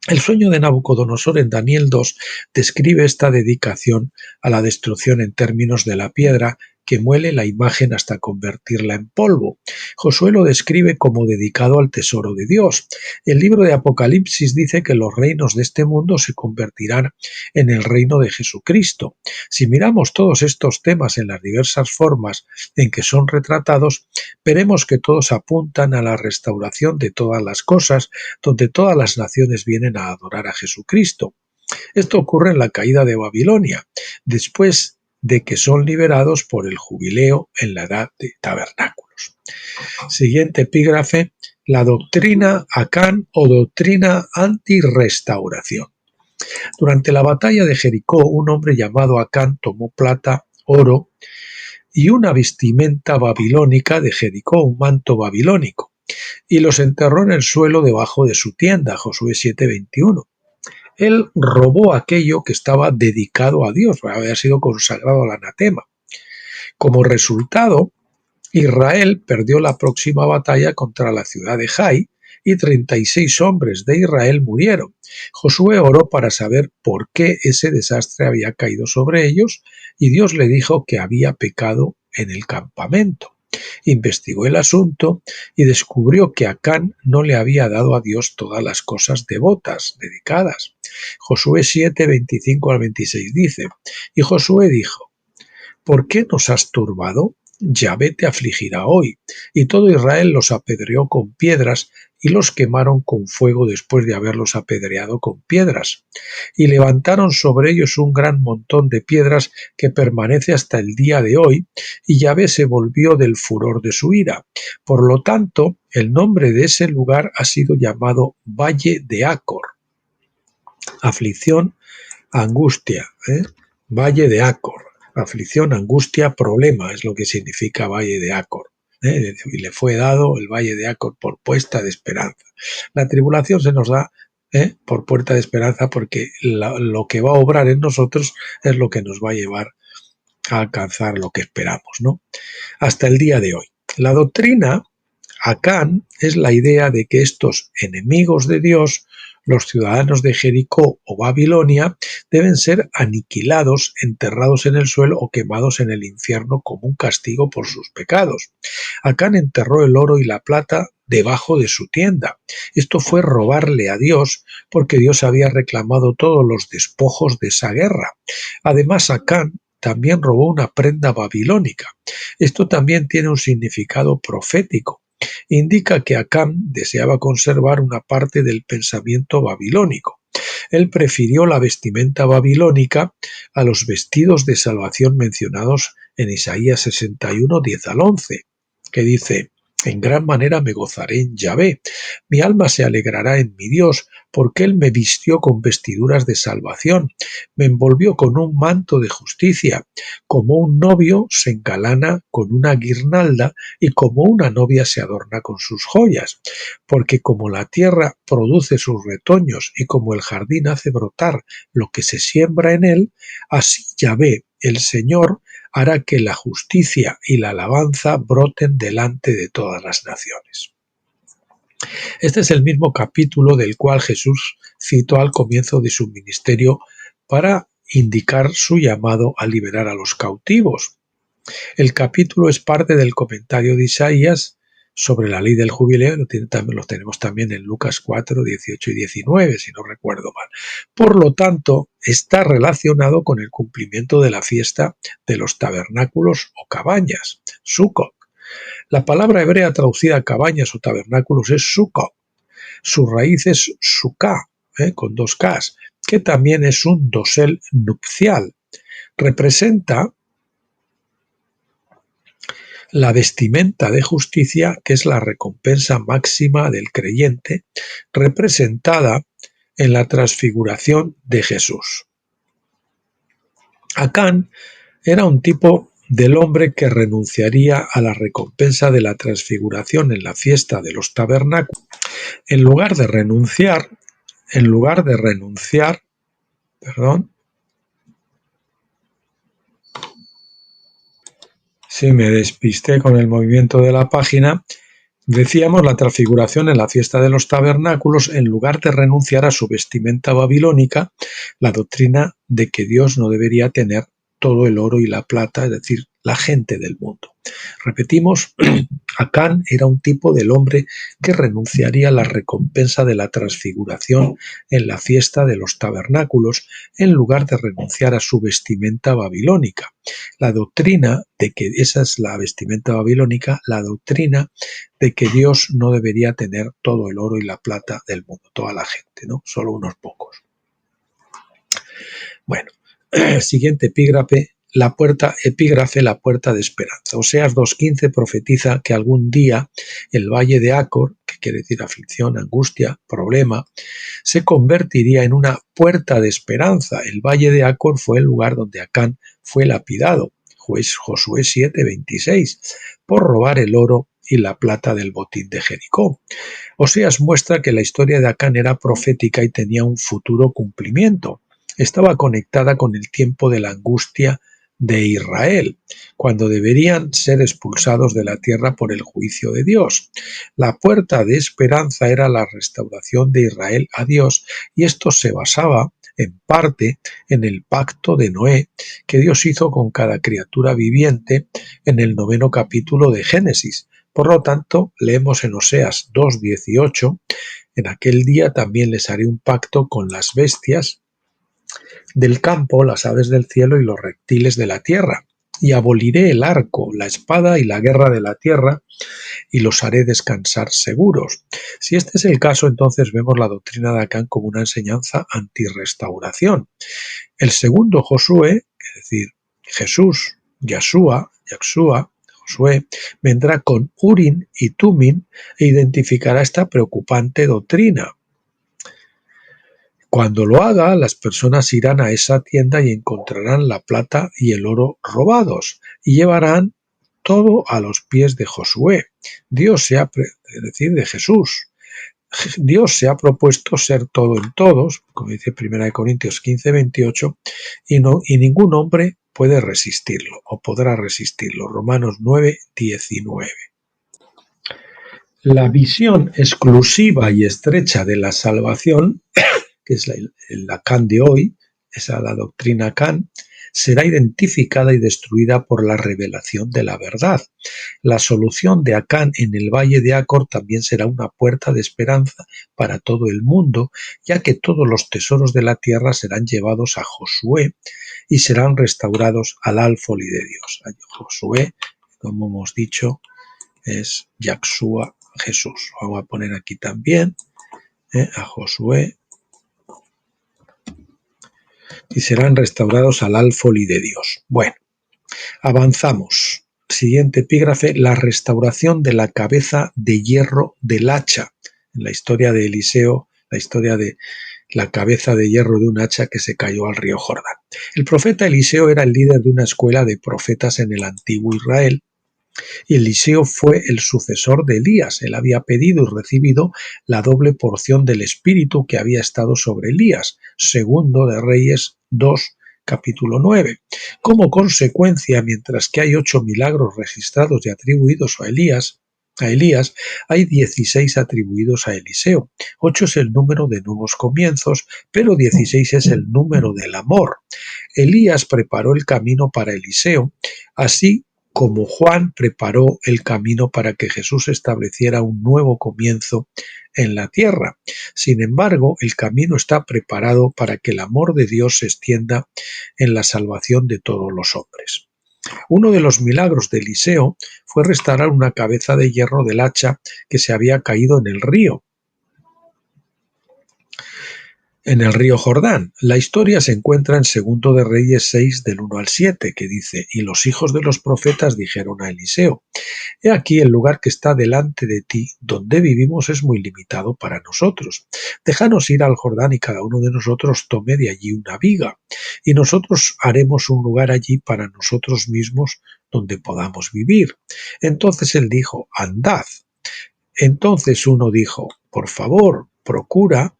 El sueño de Nabucodonosor en Daniel 2 describe esta dedicación a la destrucción en términos de la piedra que muele la imagen hasta convertirla en polvo. Josué lo describe como dedicado al tesoro de Dios. El libro de Apocalipsis dice que los reinos de este mundo se convertirán en el reino de Jesucristo. Si miramos todos estos temas en las diversas formas en que son retratados, veremos que todos apuntan a la restauración de todas las cosas, donde todas las naciones vienen a adorar a Jesucristo. Esto ocurre en la caída de Babilonia, después de que son liberados por el jubileo en la edad de tabernáculos. Siguiente epígrafe, la doctrina Acán o doctrina antirrestauración. Durante la batalla de Jericó, un hombre llamado Acán tomó plata, oro y una vestimenta babilónica de Jericó, un manto babilónico, y los enterró en el suelo debajo de su tienda, Josué 7:21. Él robó aquello que estaba dedicado a Dios, había sido consagrado al anatema. Como resultado, Israel perdió la próxima batalla contra la ciudad de Jai y 36 hombres de Israel murieron. Josué oró para saber por qué ese desastre había caído sobre ellos y Dios le dijo que había pecado en el campamento. Investigó el asunto y descubrió que Acán no le había dado a Dios todas las cosas devotas, dedicadas. Josué 7, 25 al 26 dice, y Josué dijo, ¿por qué nos has turbado? Yahvé te afligirá hoy. Y todo Israel los apedreó con piedras y los quemaron con fuego después de haberlos apedreado con piedras. Y levantaron sobre ellos un gran montón de piedras que permanece hasta el día de hoy, y Yahvé se volvió del furor de su ira. Por lo tanto, el nombre de ese lugar ha sido llamado Valle de Acor. Aflicción, angustia, Valle de Acor. Aflicción, angustia, problema, es lo que significa Valle de Acor. Y le fue dado el Valle de Acor por puesta de esperanza. La tribulación se nos da por puerta de esperanza porque lo que va a obrar en nosotros es lo que nos va a llevar a alcanzar lo que esperamos, ¿no? Hasta el día de hoy. La doctrina Acán es la idea de que estos enemigos de Dios, los ciudadanos de Jericó o Babilonia, deben ser aniquilados, enterrados en el suelo o quemados en el infierno como un castigo por sus pecados. Acán enterró el oro y la plata debajo de su tienda. Esto fue robarle a Dios, porque Dios había reclamado todos los despojos de esa guerra. Además, Acán también robó una prenda babilónica. Esto también tiene un significado profético. Indica que Acán deseaba conservar una parte del pensamiento babilónico. Él prefirió la vestimenta babilónica a los vestidos de salvación mencionados en Isaías 61, 10 al 11, que dice: en gran manera me gozaré en Yahvé, mi alma se alegrará en mi Dios, porque Él me vistió con vestiduras de salvación, me envolvió con un manto de justicia, como un novio se engalana con una guirnalda y como una novia se adorna con sus joyas, porque como la tierra produce sus retoños y como el jardín hace brotar lo que se siembra en él, así Yahvé, el Señor, hará que la justicia y la alabanza broten delante de todas las naciones. Este es el mismo capítulo del cual Jesús citó al comienzo de su ministerio para indicar su llamado a liberar a los cautivos. El capítulo es parte del comentario de Isaías sobre la ley del jubileo, lo tenemos también en Lucas 4, 18 y 19, si no recuerdo mal. Por lo tanto, está relacionado con el cumplimiento de la fiesta de los tabernáculos o cabañas, Sukkot. La palabra hebrea traducida a cabañas o tabernáculos es Sukkot. Su raíz es Sukkah, con dos Ks, que también es un dosel nupcial. Representa la vestimenta de justicia, que es la recompensa máxima del creyente, representada en la transfiguración de Jesús. Acán era un tipo del hombre que renunciaría a la recompensa de la transfiguración en la fiesta de los tabernáculos. En lugar de renunciar, si me despisté con el movimiento de la página, decíamos la transfiguración en la fiesta de los tabernáculos, en lugar de renunciar a su vestimenta babilónica, la doctrina de que Dios no debería tener todo el oro y la plata, es decir, la gente del mundo. Repetimos, Acán era un tipo del hombre que renunciaría a la recompensa de la transfiguración en la fiesta de los tabernáculos, en lugar de renunciar a su vestimenta babilónica. La doctrina de que esa es la vestimenta babilónica, la doctrina de que Dios no debería tener todo el oro y la plata del mundo, toda la gente, ¿no? Solo unos pocos. Bueno, siguiente epígrafe, la puerta de esperanza. Oseas 2:15 profetiza que algún día el valle de Acor, que quiere decir aflicción, angustia, problema, se convertiría en una puerta de esperanza. El valle de Acor fue el lugar donde Acán fue lapidado, Josué 7:26, por robar el oro y la plata del botín de Jericó. Oseas muestra que la historia de Acán era profética y tenía un futuro cumplimiento. Estaba conectada con el tiempo de la angustia de Israel, cuando deberían ser expulsados de la tierra por el juicio de Dios. La puerta de esperanza era la restauración de Israel a Dios, y esto se basaba en parte en el pacto de Noé que Dios hizo con cada criatura viviente en el 9º capítulo de Génesis. Por lo tanto, leemos en Oseas 2:18, en aquel día también les haré un pacto con las bestias del campo, las aves del cielo y los reptiles de la tierra, y aboliré el arco, la espada y la guerra de la tierra, y los haré descansar seguros. Si este es el caso, entonces vemos la doctrina de Acán como una enseñanza antirrestauración. El segundo Josué, es decir, Jesús, Josué, vendrá con Urim y Tumim e identificará esta preocupante doctrina. Cuando lo haga, las personas irán a esa tienda y encontrarán la plata y el oro robados y llevarán todo a los pies de Josué. Es decir, de Jesús. Dios se ha propuesto ser todo en todos, como dice 1 Corintios 15:28, y ningún hombre puede resistirlo o podrá resistirlo. Romanos 9:19. La visión exclusiva y estrecha de la salvación, que es la Acán de hoy, esa la doctrina Acán, será identificada y destruida por la revelación de la verdad. La solución de Acán en el valle de Acor también será una puerta de esperanza para todo el mundo, ya que todos los tesoros de la tierra serán llevados a Josué y serán restaurados al alfolí de Dios. Josué, como hemos dicho, es Yaxúa, Jesús. Vamos a poner aquí también a Josué, y serán restaurados al alfolí de Dios. Bueno, avanzamos. Siguiente epígrafe, la restauración de la cabeza de hierro del hacha. En la historia de Eliseo, la historia de la cabeza de hierro de un hacha que se cayó al río Jordán. El profeta Eliseo era el líder de una escuela de profetas en el antiguo Israel. Y Eliseo fue el sucesor de Elías. Él había pedido y recibido la doble porción del Espíritu que había estado sobre Elías. Segundo de Reyes 2, capítulo 9. Como consecuencia, mientras que hay 8 milagros registrados y atribuidos a Elías, hay 16 atribuidos a Eliseo. 8 es el número de nuevos comienzos, pero 16 es el número del amor. Elías preparó el camino para Eliseo, así como Juan preparó el camino para que Jesús estableciera un nuevo comienzo en la tierra. Sin embargo, el camino está preparado para que el amor de Dios se extienda en la salvación de todos los hombres. Uno de los milagros de Eliseo fue restaurar una cabeza de hierro del hacha que se había caído en el río Jordán. La historia se encuentra en Segundo de Reyes 6 del 1 al 7, que dice: y los hijos de los profetas dijeron a Eliseo: he aquí el lugar que está delante de ti, donde vivimos, es muy limitado para nosotros. Déjanos ir al Jordán y cada uno de nosotros tome de allí una viga, y nosotros haremos un lugar allí para nosotros mismos donde podamos vivir. Entonces él dijo: andad. Entonces uno dijo: por favor, procura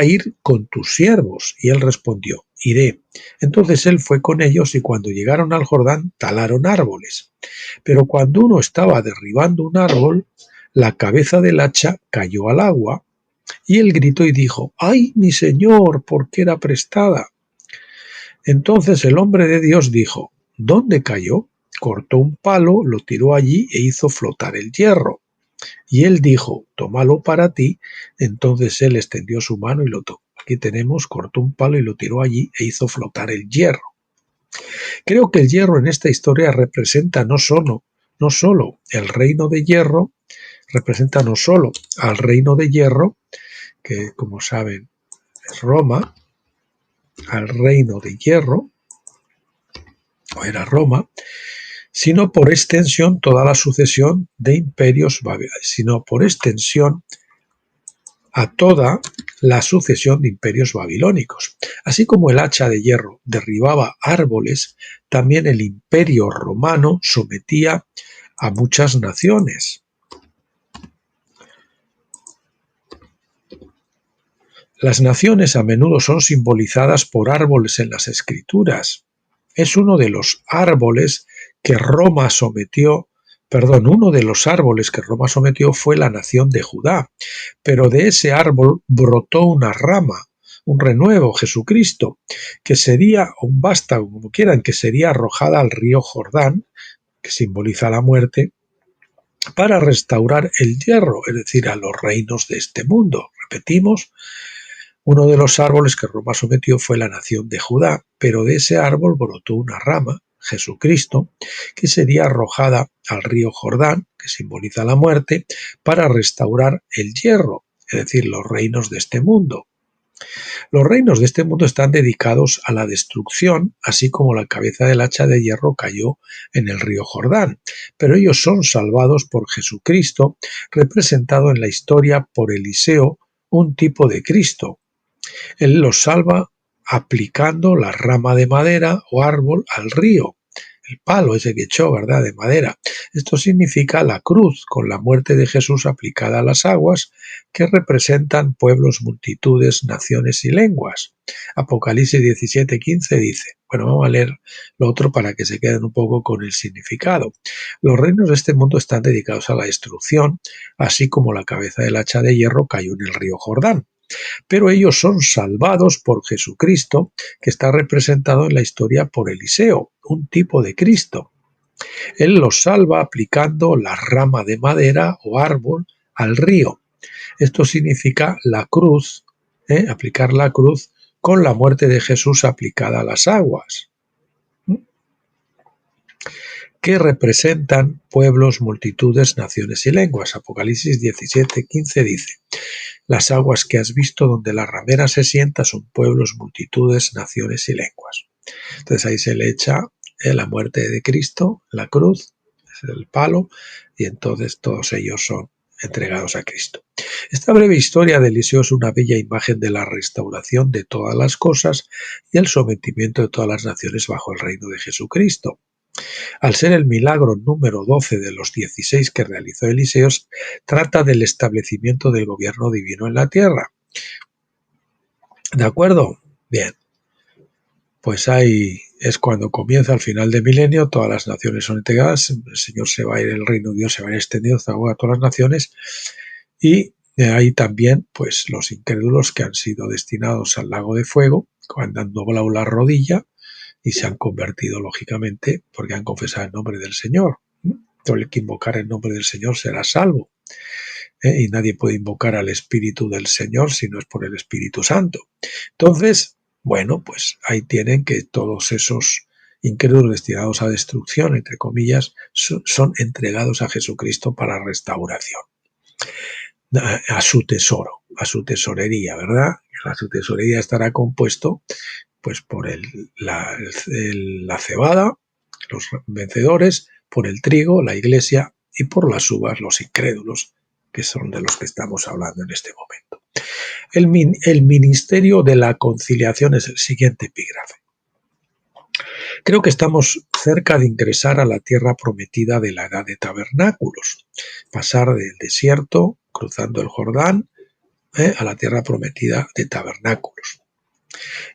ir con tus siervos. Y él respondió: iré. Entonces él fue con ellos, y cuando llegaron al Jordán, talaron árboles. Pero cuando uno estaba derribando un árbol, la cabeza del hacha cayó al agua, y él gritó y dijo: ¡ay, mi señor! ¿Por qué era prestada? Entonces el hombre de Dios dijo: ¿dónde cayó? Cortó un palo, lo tiró allí e hizo flotar el hierro. Y él dijo: tómalo para ti. Entonces él extendió su mano y lo tomó. Aquí tenemos, cortó un palo y lo tiró allí e hizo flotar el hierro. Creo que el hierro en esta historia representa no solo el reino de hierro, representa no solo al reino de hierro, que como saben es Roma, al reino de hierro, o era Roma, sino por extensión toda la sucesión de imperios babilónicos, sino por extensión a toda la sucesión de imperios babilónicos. Así como el hacha de hierro derribaba árboles, también el imperio romano sometía a muchas naciones. Las naciones a menudo son simbolizadas por árboles en las escrituras. Es uno de los árboles que Roma sometió fue la nación de Judá, pero de ese árbol brotó una rama, un renuevo, Jesucristo, que sería, o un vástago, como quieran, que sería arrojada al río Jordán, que simboliza la muerte, para restaurar el hierro, es decir, a los reinos de este mundo. Repetimos, uno de los árboles que Roma sometió fue la nación de Judá, pero de ese árbol brotó una rama, Jesucristo, que sería arrojada al río Jordán, que simboliza la muerte, para restaurar el hierro, es decir, los reinos de este mundo. Los reinos de este mundo están dedicados a la destrucción, así como la cabeza del hacha de hierro cayó en el río Jordán, pero ellos son salvados por Jesucristo, representado en la historia por Eliseo, un tipo de Cristo. Él los salva aplicando la rama de madera o árbol al río, el palo ese que echó, ¿verdad?, de madera. Esto significa la cruz, con la muerte de Jesús aplicada a las aguas, que representan pueblos, multitudes, naciones y lenguas. Apocalipsis 17:15 dice, bueno, vamos a leer lo otro para que se queden un poco con el significado. Los reinos de este mundo están dedicados a la destrucción, así como la cabeza del hacha de hierro cayó en el río Jordán. pero ellos son salvados por Jesucristo, que está representado en la historia por Eliseo, un tipo de Cristo. Él los salva aplicando la rama de madera o árbol al río. Esto significa la cruz, aplicar la cruz con la muerte de Jesús aplicada a las aguas, que representan pueblos, multitudes, naciones y lenguas. Apocalipsis 17:15 dice: las aguas que has visto donde la ramera se sienta son pueblos, multitudes, naciones y lenguas. Entonces ahí se le echa la muerte de Cristo, la cruz, es el palo, y entonces todos ellos son entregados a Cristo. Esta breve historia de Eliseo es una bella imagen de la restauración de todas las cosas y el sometimiento de todas las naciones bajo el reino de Jesucristo. Al ser el milagro número 12 de los 16 que realizó Eliseo, trata del establecimiento del gobierno divino en la tierra. ¿De acuerdo? Bien. Pues ahí es cuando comienza el final del milenio, todas las naciones son integradas, el Señor se va a ir, el reino de Dios se va a ir extendiendo a todas las naciones, y de ahí también pues los incrédulos que han sido destinados al lago de fuego, cuando han doblado la rodilla y se han convertido lógicamente porque han confesado el nombre del Señor. Todo el que invocar el nombre del Señor será salvo. Y nadie puede invocar al Espíritu del Señor si no es por el Espíritu Santo. Entonces, bueno, pues ahí tienen que todos esos incrédulos destinados a destrucción, entre comillas, son entregados a Jesucristo para restauración, a su tesoro, a su tesorería, ¿verdad? Su tesorería estará compuesto pues por la cebada, los vencedores, por el trigo, la iglesia, y por las uvas, los incrédulos, que son de los que estamos hablando en este momento. El ministerio de la conciliación es el siguiente epígrafe. Creo que estamos cerca de ingresar a la tierra prometida de la edad de tabernáculos, pasar del desierto, cruzando el Jordán, a la tierra prometida de tabernáculos.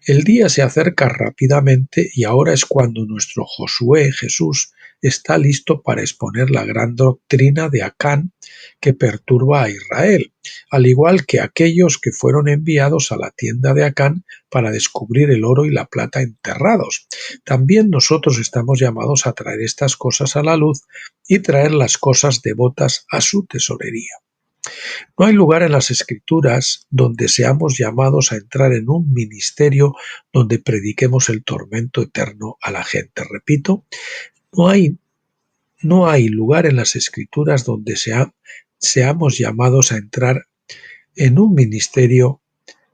El día se acerca rápidamente y ahora es cuando nuestro Josué, Jesús, está listo para exponer la gran doctrina de Acán que perturba a Israel, al igual que aquellos que fueron enviados a la tienda de Acán para descubrir el oro y la plata enterrados. También nosotros estamos llamados a traer estas cosas a la luz y traer las cosas devotas a su tesorería. No hay lugar en las Escrituras donde seamos llamados a entrar en un ministerio donde prediquemos el tormento eterno a la gente. Repito, no hay lugar en las Escrituras donde seamos llamados a entrar en un ministerio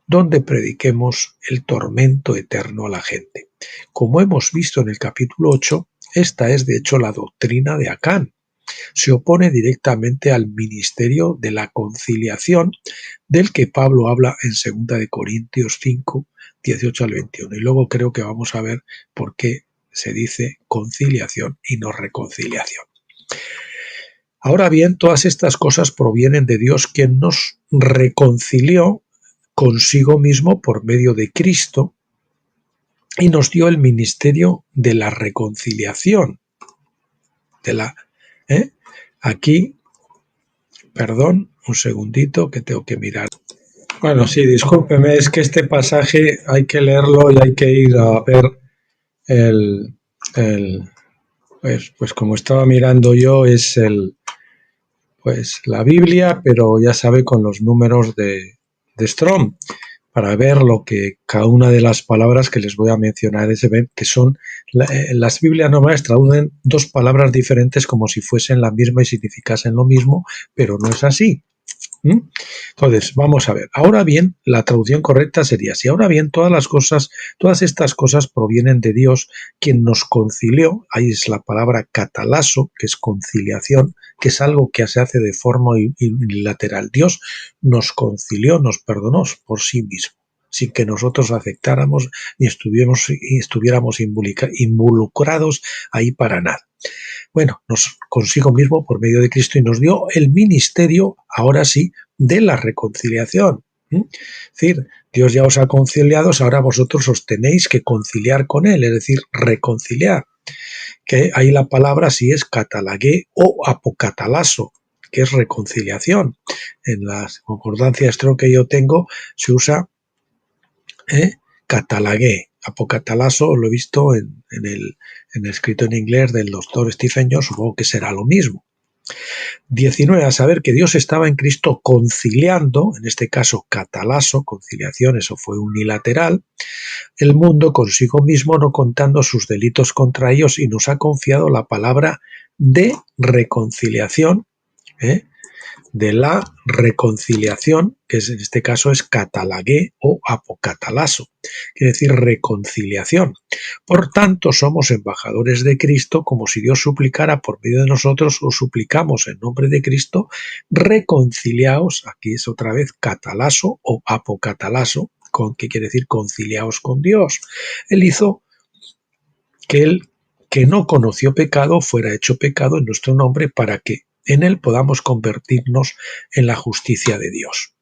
donde prediquemos el tormento eterno a la gente. Como hemos visto en el capítulo 8, esta es de hecho la doctrina de Acán. Se opone directamente al ministerio de la conciliación del que Pablo habla en 2 de Corintios 5, 18 al 21. Y luego creo que vamos a ver por qué se dice conciliación y no reconciliación. Ahora bien, todas estas cosas provienen de Dios, quien nos reconcilió consigo mismo por medio de Cristo y nos dio el ministerio de la reconciliación. Aquí, perdón, un segundito que tengo que mirar. Bueno, sí, discúlpeme, es que este pasaje hay que leerlo y hay que ir a ver pues como estaba mirando yo, es la Biblia, pero ya sabe, con los números de Strong, para ver lo que cada una de las palabras que les voy a mencionar es que son, las Biblias normales traducen dos palabras diferentes como si fuesen la misma y significasen lo mismo, pero no es así. Entonces, vamos a ver. Ahora bien, la traducción correcta sería así. Ahora bien, todas estas cosas provienen de Dios, quien nos concilió. Ahí es la palabra catalaso, que es conciliación, que es algo que se hace de forma unilateral. Dios nos concilió, nos perdonó por sí mismo, sin que nosotros aceptáramos ni estuviéramos involucrados ahí para nada. Bueno, nos consigo mismo por medio de Cristo y nos dio el ministerio, ahora sí, de la reconciliación. Es decir, Dios ya os ha conciliado, ahora vosotros os tenéis que conciliar con Él, es decir, reconciliar. Que ahí la palabra sí es catalagué o apocatalaso, que es reconciliación. En las concordancias que yo tengo se usa catalagué. Apocatalaso lo he visto en el escrito en inglés del doctor Stephen Jones, supongo que será lo mismo. 19. A saber que Dios estaba en Cristo conciliando, en este caso catalaso, conciliación, eso fue unilateral, el mundo consigo mismo, no contando sus delitos contra ellos, y nos ha confiado la palabra de reconciliación, de la reconciliación, que en este caso es catalagué o apocatalaso, quiere decir reconciliación. Por tanto, somos embajadores de Cristo, como si Dios suplicara por medio de nosotros, o suplicamos en nombre de Cristo, reconciliaos, aquí es otra vez catalaso o apocatalaso, que quiere decir conciliaos con Dios. Él hizo que el que no conoció pecado fuera hecho pecado en nuestro nombre, para que en él podamos convertirnos en la justicia de Dios.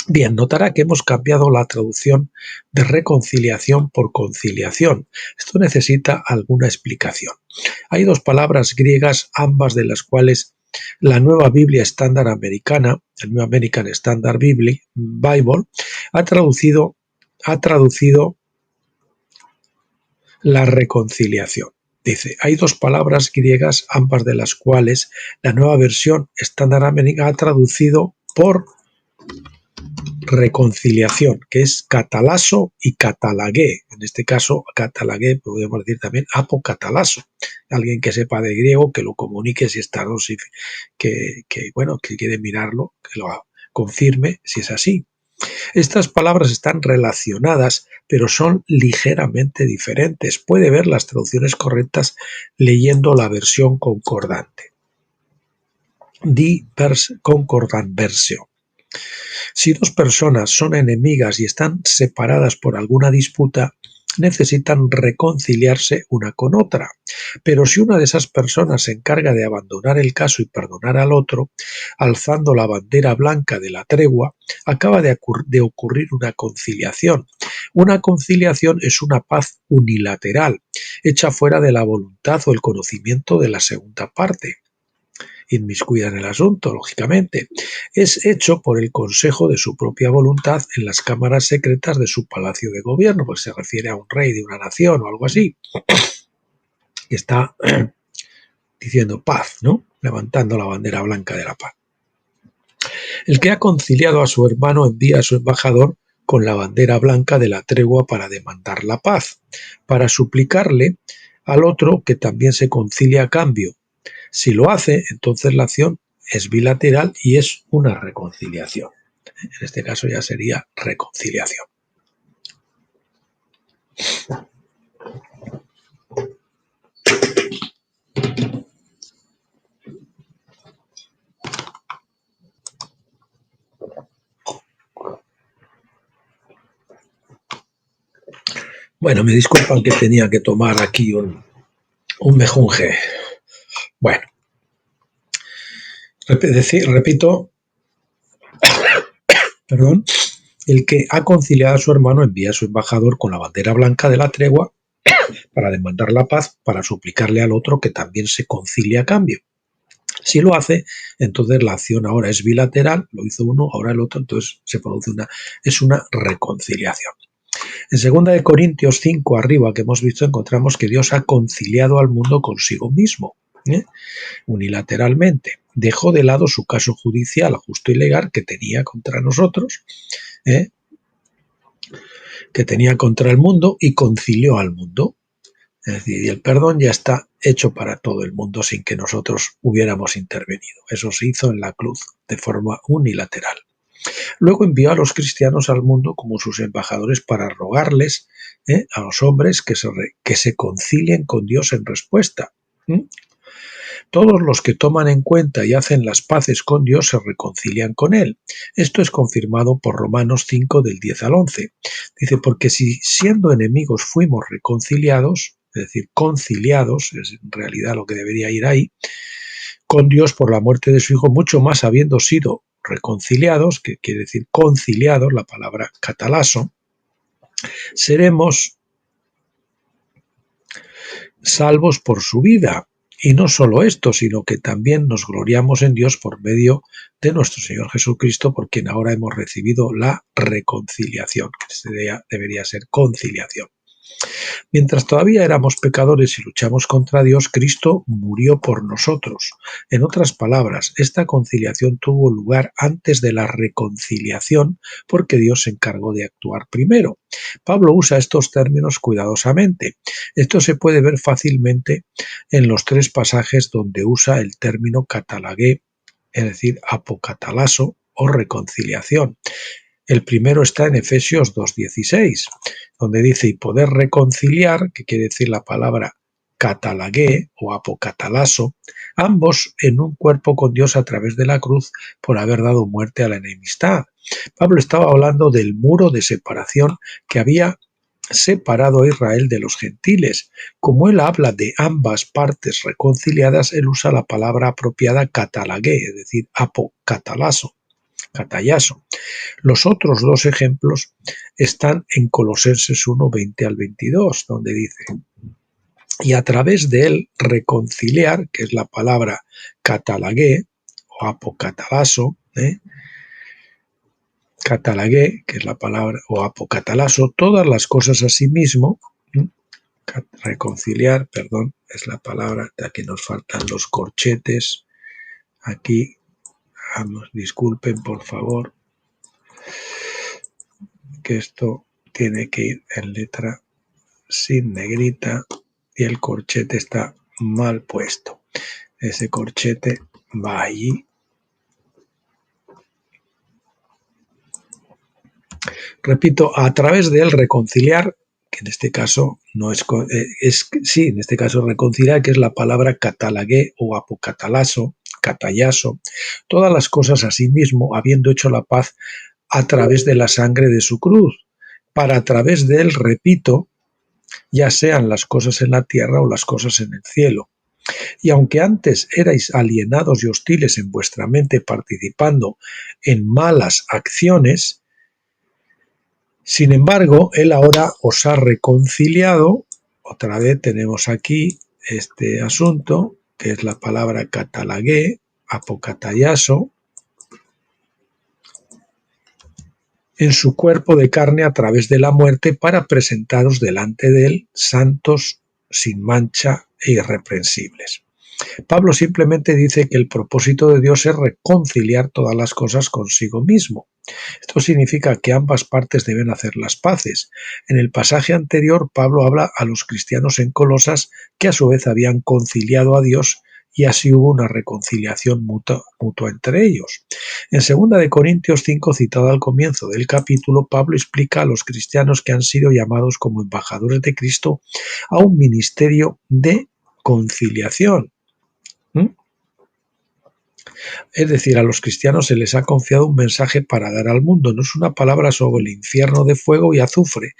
Bien, notará que hemos cambiado la traducción de reconciliación por conciliación. Esto necesita alguna explicación. Hay dos palabras griegas, ambas de las cuales la Nueva Biblia Estándar Americana, el New American Standard Bible, ha traducido la reconciliación. Dice, hay dos palabras griegas, ambas de las cuales la nueva versión estándar americana ha traducido por reconciliación, que es catalaso y catalagué. En este caso, catalagué, podemos decir también apocatalaso. Alguien que sepa de griego, que lo comunique si está, no, que quiere mirarlo, que lo confirme si es así. Estas palabras están relacionadas, pero son ligeramente diferentes. Puede ver las traducciones correctas leyendo la versión concordante. Concordant Version. Si dos personas son enemigas y están separadas por alguna disputa, necesitan reconciliarse una con otra. Pero si una de esas personas se encarga de abandonar el caso y perdonar al otro, alzando la bandera blanca de la tregua, acaba de ocurrir una conciliación. Una conciliación es una paz unilateral, hecha fuera de la voluntad o el conocimiento de la segunda parte, inmiscuida en el asunto, lógicamente. Es hecho por el consejo de su propia voluntad en las cámaras secretas de su palacio de gobierno, pues se refiere a un rey de una nación o algo así, que está diciendo paz, ¿no? Levantando la bandera blanca de la paz. El que ha conciliado a su hermano envía a su embajador con la bandera blanca de la tregua para demandar la paz, para suplicarle al otro que también se concilie a cambio. Si lo hace, entonces la acción es bilateral y es una reconciliación. En este caso ya sería reconciliación. Bueno, me disculpan que tenía que tomar aquí un mejunje. Bueno, repito, perdón, el que ha conciliado a su hermano envía a su embajador con la bandera blanca de la tregua para demandar la paz, para suplicarle al otro que también se concilie a cambio. Si lo hace, entonces la acción ahora es bilateral, lo hizo uno, ahora el otro, entonces se produce es una reconciliación. En 2 Corintios 5 arriba que hemos visto, encontramos que Dios ha conciliado al mundo consigo mismo, unilateralmente. Dejó de lado su caso judicial, justo y legal, que tenía contra nosotros, que tenía contra el mundo, y concilió al mundo. Es decir, y el perdón ya está hecho para todo el mundo sin que nosotros hubiéramos intervenido. Eso se hizo en la cruz de forma unilateral. Luego envió a los cristianos al mundo como sus embajadores para rogarles a los hombres que se concilien con Dios en respuesta. Todos los que toman en cuenta y hacen las paces con Dios se reconcilian con Él. Esto es confirmado por Romanos 5 del 10 al 11. Dice, porque si siendo enemigos fuimos reconciliados, es decir, conciliados, es en realidad lo que debería ir ahí, con Dios por la muerte de su Hijo, mucho más habiendo sido reconciliados, que quiere decir conciliados, la palabra catalaso, seremos salvos por su vida. Y no solo esto, sino que también nos gloriamos en Dios por medio de nuestro Señor Jesucristo, por quien ahora hemos recibido la reconciliación, que debería ser conciliación. Mientras todavía éramos pecadores y luchamos contra Dios, Cristo murió por nosotros. En otras palabras, esta conciliación tuvo lugar antes de la reconciliación porque Dios se encargó de actuar primero. Pablo usa estos términos cuidadosamente. Esto se puede ver fácilmente en los 3 pasajes donde usa el término katalagué, es decir, apokatalaso o reconciliación. El primero está en Efesios 2:16, donde dice, y poder reconciliar, que quiere decir la palabra katalagué o apokatalaso, ambos en un cuerpo con Dios a través de la cruz por haber dado muerte a la enemistad. Pablo estaba hablando del muro de separación que había separado a Israel de los gentiles. Como él habla de ambas partes reconciliadas, él usa la palabra apropiada katalagué, es decir, apokatalaso, katayaso. Los otros 2 ejemplos están en Colosenses 1:20 al 22, donde dice, y a través de él reconciliar, que es la palabra katalagué o apokatalaso, katalagué, que es la palabra, o apokatalaso, todas las cosas a sí mismo, reconciliar, perdón, es la palabra, aquí nos faltan los corchetes, aquí, vamos, disculpen por favor, que esto tiene que ir en letra sin negrita y el corchete está mal puesto. Ese corchete va allí. Repito, a través de él reconciliar, que en este caso no es, sí, en este caso reconciliar, que es la palabra katalagué o apokatalaso, katayaso, todas las cosas a sí mismo, habiendo hecho la paz a través de la sangre de su cruz, para a través de él, repito, ya sean las cosas en la tierra o las cosas en el cielo. Y aunque antes erais alienados y hostiles en vuestra mente participando en malas acciones, sin embargo, él ahora os ha reconciliado. Otra vez tenemos aquí este asunto, que es la palabra katalagué, apokatayaso, en su cuerpo de carne a través de la muerte para presentaros delante de él santos, sin mancha e irreprensibles. Pablo simplemente dice que el propósito de Dios es reconciliar todas las cosas consigo mismo. Esto significa que ambas partes deben hacer las paces. En el pasaje anterior, Pablo habla a los cristianos en Colosas que a su vez habían conciliado a Dios y así hubo una reconciliación mutua entre ellos. En 2 Corintios 5, citado al comienzo del capítulo, Pablo explica a los cristianos que han sido llamados como embajadores de Cristo a un ministerio de conciliación. Es decir, a los cristianos se les ha confiado un mensaje para dar al mundo. No es una palabra sobre el infierno de fuego y azufre.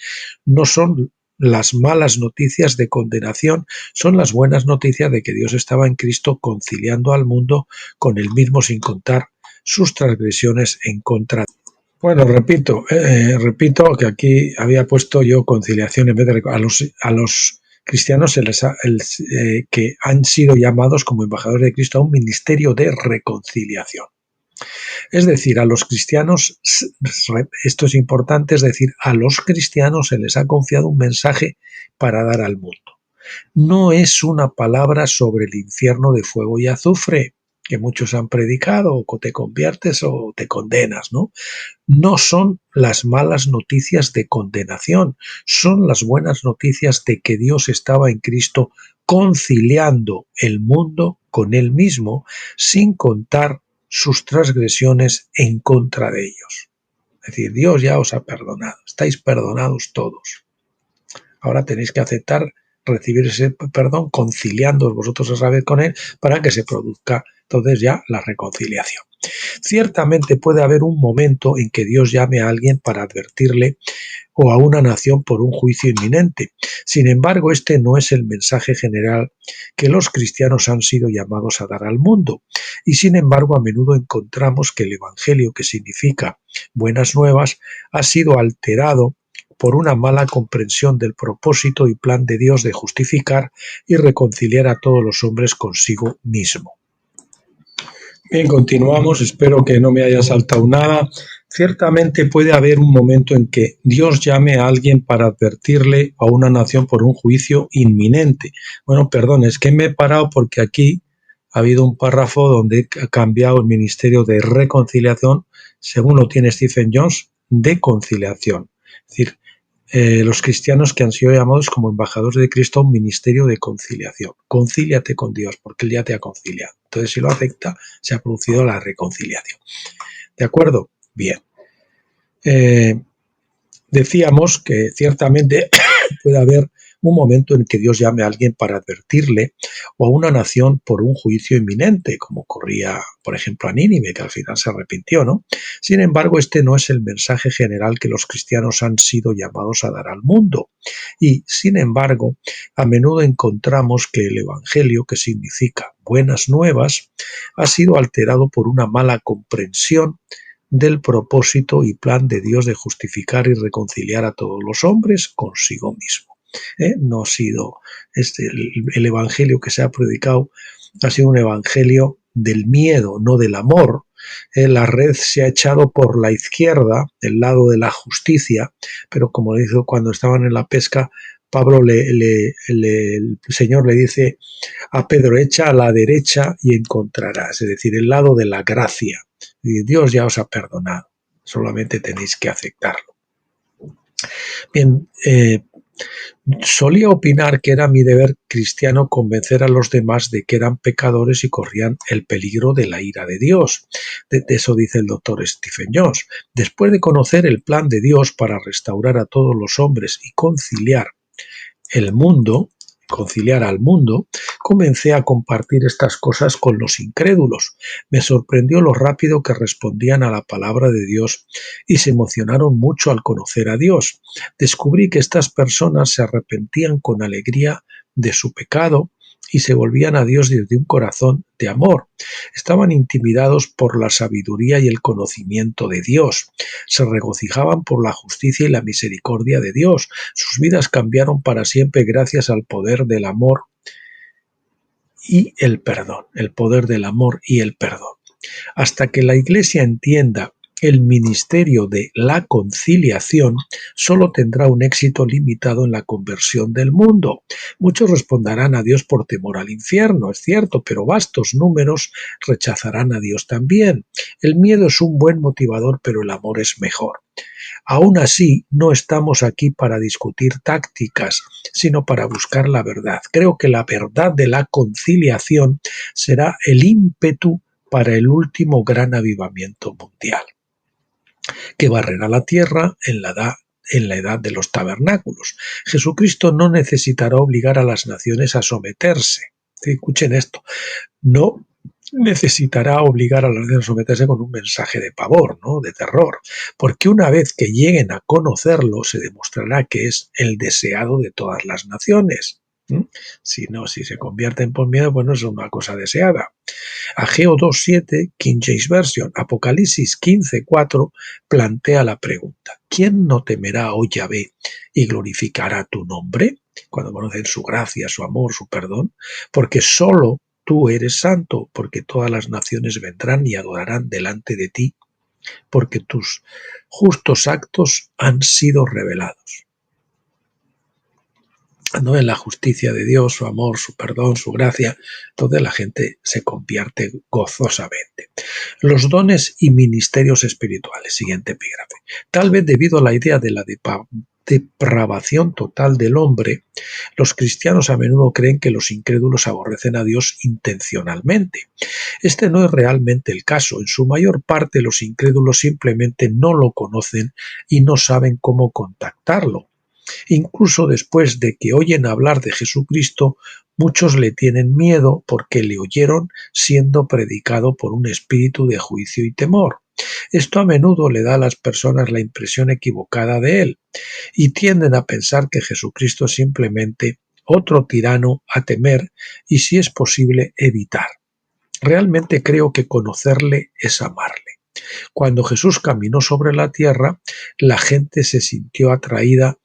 No son las malas noticias de condenación, son las buenas noticias de que Dios estaba en Cristo conciliando al mundo con él mismo sin contar sus transgresiones en contra. Bueno, repito que aquí había puesto yo conciliación en vez de a los cristianos que han sido llamados como embajadores de Cristo a un ministerio de reconciliación. Es decir, a los cristianos, esto es importante, es decir, a los cristianos se les ha confiado un mensaje para dar al mundo. No es una palabra sobre el infierno de fuego y azufre, que muchos han predicado, o te conviertes o te condenas, ¿no? No son las malas noticias de condenación, son las buenas noticias de que Dios estaba en Cristo conciliando el mundo con él mismo, sin contar sus transgresiones en contra de ellos. Es decir, Dios ya os ha perdonado, estáis perdonados todos. Ahora tenéis que aceptar recibir ese perdón conciliándoos vosotros a saber con él para que se produzca entonces ya la reconciliación. Ciertamente puede haber un momento en que Dios llame a alguien para advertirle o a una nación por un juicio inminente. Sin embargo, este no es el mensaje general que los cristianos han sido llamados a dar al mundo. Y sin embargo, a menudo encontramos que el Evangelio, que significa buenas nuevas, ha sido alterado por una mala comprensión del propósito y plan de Dios de justificar y reconciliar a todos los hombres consigo mismo. Bien, continuamos, espero que no me haya saltado nada. Ciertamente puede haber un momento en que Dios llame a alguien para advertirle a una nación por un juicio inminente. Bueno, perdón, es que me he parado porque aquí ha habido un párrafo donde ha cambiado el ministerio de reconciliación, según lo tiene Stephen Jones, de conciliación. Es decir, los cristianos que han sido llamados como embajadores de Cristo a un ministerio de conciliación. Concíliate con Dios, porque Él ya te ha conciliado. Entonces, si lo acepta, se ha producido la reconciliación. ¿De acuerdo? Bien. Decíamos que ciertamente puede haber un momento en que Dios llame a alguien para advertirle o a una nación por un juicio inminente, como ocurría, por ejemplo, a Nínive, que al final se arrepintió, ¿no? Sin embargo, este no es el mensaje general que los cristianos han sido llamados a dar al mundo. Y, sin embargo, a menudo encontramos que el Evangelio, que significa buenas nuevas, ha sido alterado por una mala comprensión del propósito y plan de Dios de justificar y reconciliar a todos los hombres consigo mismo. No ha sido el evangelio que se ha predicado, ha sido un evangelio del miedo, no del amor. La red se ha echado por la izquierda, el lado de la justicia, pero como le dijo cuando estaban en la pesca, Pablo el Señor le dice a Pedro, echa a la derecha y encontrarás, es decir, el lado de la gracia. Y Dios ya os ha perdonado, solamente tenéis que aceptarlo. Bien, solía opinar que era mi deber cristiano convencer a los demás de que eran pecadores y corrían el peligro de la ira de Dios. De eso dice el doctor Stephen Jones. Después de conocer el plan de Dios para restaurar a todos los hombres y conciliar al mundo, comencé a compartir estas cosas con los incrédulos. Me sorprendió lo rápido que respondían a la palabra de Dios y se emocionaron mucho al conocer a Dios. Descubrí que estas personas se arrepentían con alegría de su pecado y se volvían a Dios desde un corazón de amor. Estaban intimidados por la sabiduría y el conocimiento de Dios. Se regocijaban por la justicia y la misericordia de Dios. Sus vidas cambiaron para siempre gracias al poder del amor y el perdón. El poder del amor y el perdón. Hasta que la Iglesia entienda el ministerio de la conciliación, solo tendrá un éxito limitado en la conversión del mundo. Muchos responderán a Dios por temor al infierno, es cierto, pero vastos números rechazarán a Dios también. El miedo es un buen motivador, pero el amor es mejor. Aún así, no estamos aquí para discutir tácticas, sino para buscar la verdad. Creo que la verdad de la conciliación será el ímpetu para el último gran avivamiento mundial, que barrerá la tierra en la edad de los tabernáculos. Jesucristo no necesitará obligar a las naciones a someterse. Escuchen esto, no necesitará obligar a las naciones a someterse con un mensaje de pavor, ¿no? De terror, porque una vez que lleguen a conocerlo, se demostrará que es el deseado de todas las naciones. Si se convierten por miedo, pues no es una cosa deseada. Ageo 2.7, King James Version, Apocalipsis 15.4 plantea la pregunta: ¿quién no temerá, oh Yahvé, y glorificará tu nombre? Cuando conocen su gracia, su amor, su perdón, porque solo tú eres santo, porque todas las naciones vendrán y adorarán delante de ti, porque tus justos actos han sido revelados. No en la justicia de Dios, su amor, su perdón, su gracia, entonces la gente se convierte gozosamente. Los dones y ministerios espirituales, siguiente epígrafe. Tal vez debido a la idea de la depravación total del hombre, los cristianos a menudo creen que los incrédulos aborrecen a Dios intencionalmente. Este no es realmente el caso. En su mayor parte, los incrédulos simplemente no lo conocen y no saben cómo contactarlo. Incluso después de que oyen hablar de Jesucristo, muchos le tienen miedo porque le oyeron siendo predicado por un espíritu de juicio y temor. Esto a menudo le da a las personas la impresión equivocada de él y tienden a pensar que Jesucristo es simplemente otro tirano a temer y, si es posible, evitar. Realmente creo que conocerle es amarle. Cuando Jesús caminó sobre la tierra, la gente se sintió atraída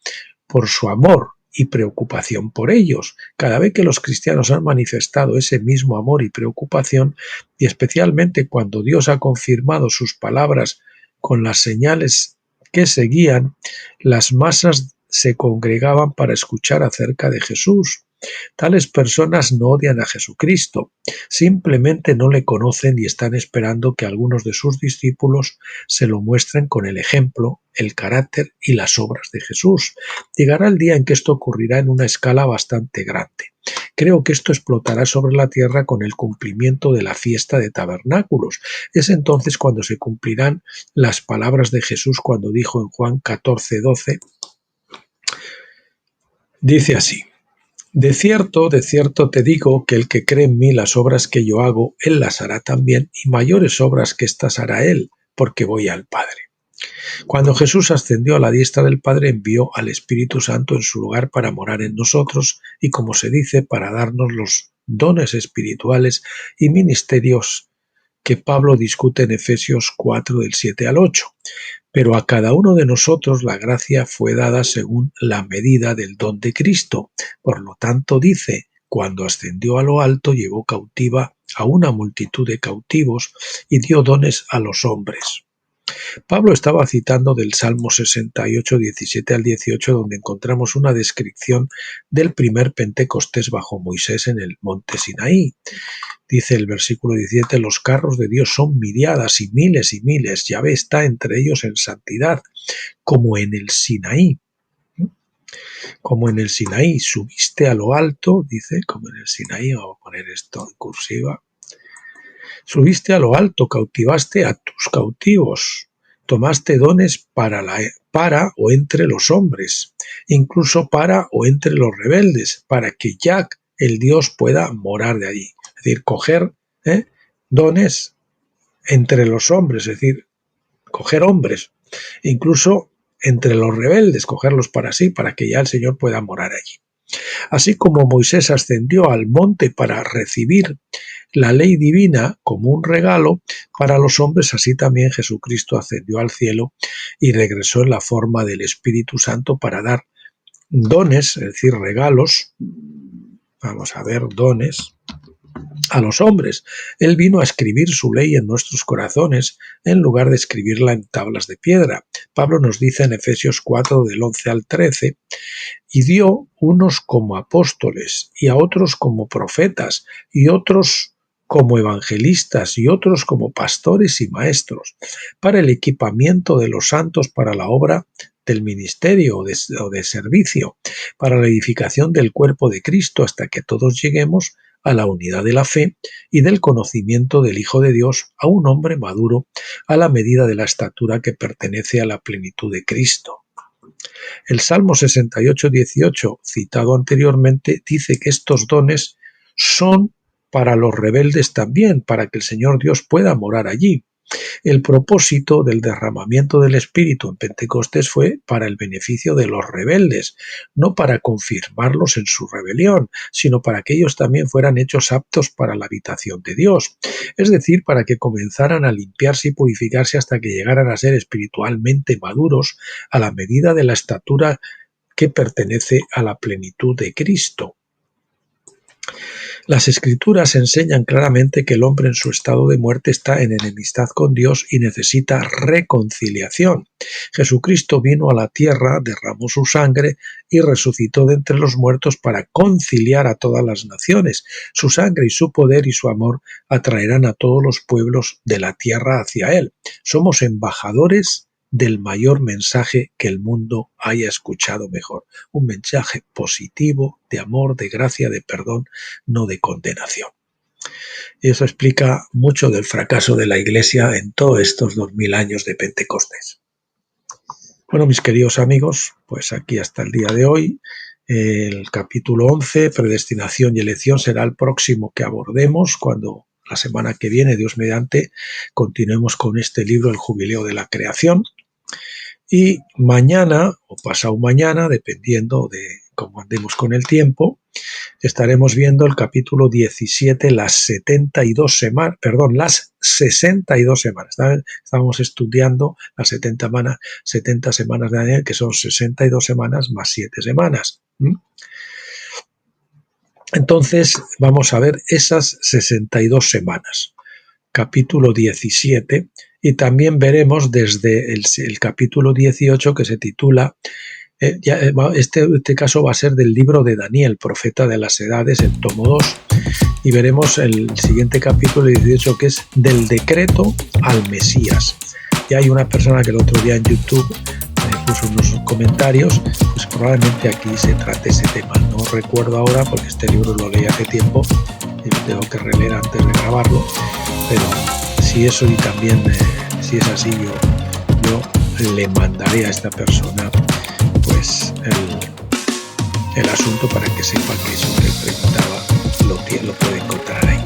por su amor y preocupación por ellos. Cada vez que los cristianos han manifestado ese mismo amor y preocupación, y especialmente cuando Dios ha confirmado sus palabras con las señales que seguían, las masas se congregaban para escuchar acerca de Jesús. Tales personas no odian a Jesucristo, simplemente no le conocen y están esperando que algunos de sus discípulos se lo muestren con el ejemplo, el carácter y las obras de Jesús. Llegará el día en que esto ocurrirá en una escala bastante grande. Creo que esto explotará sobre la tierra con el cumplimiento de la fiesta de tabernáculos. Es entonces cuando se cumplirán las palabras de Jesús cuando dijo en Juan 14:12, dice así: de cierto te digo que el que cree en mí las obras que yo hago, él las hará también, y mayores obras que estas hará él, porque voy al Padre. Cuando Jesús ascendió a la diestra del Padre, envió al Espíritu Santo en su lugar para morar en nosotros y, como se dice, para darnos los dones espirituales y ministerios que Pablo discute en Efesios 4 del 7 al 8. Pero a cada uno de nosotros la gracia fue dada según la medida del don de Cristo. Por lo tanto, dice, cuando ascendió a lo alto, llevó cautiva a una multitud de cautivos y dio dones a los hombres. Pablo estaba citando del Salmo 68, 17 al 18, donde encontramos una descripción del primer Pentecostés bajo Moisés en el monte Sinaí. Dice el versículo 17, los carros de Dios son miriadas y miles, Yahvé está entre ellos en santidad, como en el Sinaí. Como en el Sinaí, subiste a lo alto, dice, como en el Sinaí, vamos a poner esto en cursiva, subiste a lo alto, cautivaste a tus cautivos, tomaste dones para o entre los hombres, incluso para o entre los rebeldes, para que Yah, el Dios, pueda morar de allí. Es decir, coger dones entre los hombres, es decir, coger hombres, incluso entre los rebeldes, cogerlos para sí, para que ya el Señor pueda morar allí. Así como Moisés ascendió al monte para recibir la ley divina como un regalo para los hombres, así también Jesucristo ascendió al cielo y regresó en la forma del Espíritu Santo para dar dones, es decir, regalos, vamos a ver, dones a los hombres. Él vino a escribir su ley en nuestros corazones en lugar de escribirla en tablas de piedra. Pablo nos dice en Efesios 4 del 11 al 13, y dio unos como apóstoles y a otros como profetas y otros como evangelistas y otros como pastores y maestros, para el equipamiento de los santos para la obra del ministerio o de servicio, para la edificación del cuerpo de Cristo hasta que todos lleguemos a la unidad de la fe y del conocimiento del Hijo de Dios, a un hombre maduro, a la medida de la estatura que pertenece a la plenitud de Cristo. El Salmo 68, 18, citado anteriormente, dice que estos dones son para los rebeldes también, para que el Señor Dios pueda morar allí. El propósito del derramamiento del Espíritu en Pentecostés fue para el beneficio de los rebeldes, no para confirmarlos en su rebelión, sino para que ellos también fueran hechos aptos para la habitación de Dios, es decir, para que comenzaran a limpiarse y purificarse hasta que llegaran a ser espiritualmente maduros a la medida de la estatura que pertenece a la plenitud de Cristo. Las Escrituras enseñan claramente que el hombre en su estado de muerte está en enemistad con Dios y necesita reconciliación. Jesucristo vino a la tierra, derramó su sangre y resucitó de entre los muertos para conciliar a todas las naciones. Su sangre y su poder y su amor atraerán a todos los pueblos de la tierra hacia Él. Somos embajadores del mayor mensaje que el mundo haya escuchado mejor. Un mensaje positivo, de amor, de gracia, de perdón, no de condenación. Y eso explica mucho del fracaso de la Iglesia en todos estos 2000 años de Pentecostés. Bueno, mis queridos amigos, pues aquí hasta el día de hoy. El capítulo 11, predestinación y elección, será el próximo que abordemos cuando la semana que viene, Dios mediante, continuemos con este libro, El Jubileo de la Creación. Y mañana o pasado mañana, dependiendo de cómo andemos con el tiempo, estaremos viendo el capítulo 17, las 62 semanas, perdón, las 62 semanas. Estamos estudiando las 70 semanas de Daniel, que son 62 semanas más 7 semanas. Entonces, vamos a ver esas 62 semanas. Capítulo 17, y también veremos desde el capítulo 18, que se titula, este caso va a ser del libro de Daniel, profeta de las edades, el tomo 2, y veremos el siguiente capítulo 18, que es del decreto al Mesías. Y hay una persona que el otro día en YouTube puso unos comentarios, pues probablemente aquí se trate ese tema. No recuerdo ahora porque este libro lo leí hace tiempo y lo tengo que releer antes de grabarlo, pero si eso y también si es así, yo le mandaré a esta persona pues el asunto para que sepa que eso que él preguntaba lo puede encontrar ahí.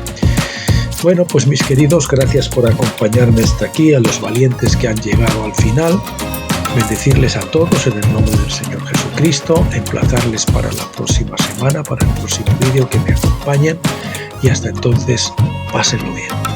Bueno, pues mis queridos, gracias por acompañarme hasta aquí, a los valientes que han llegado al final. Bendecirles a todos en el nombre del Señor Jesucristo, emplazarles para la próxima semana, para el próximo vídeo, que me acompañen, y hasta entonces, pásenlo bien.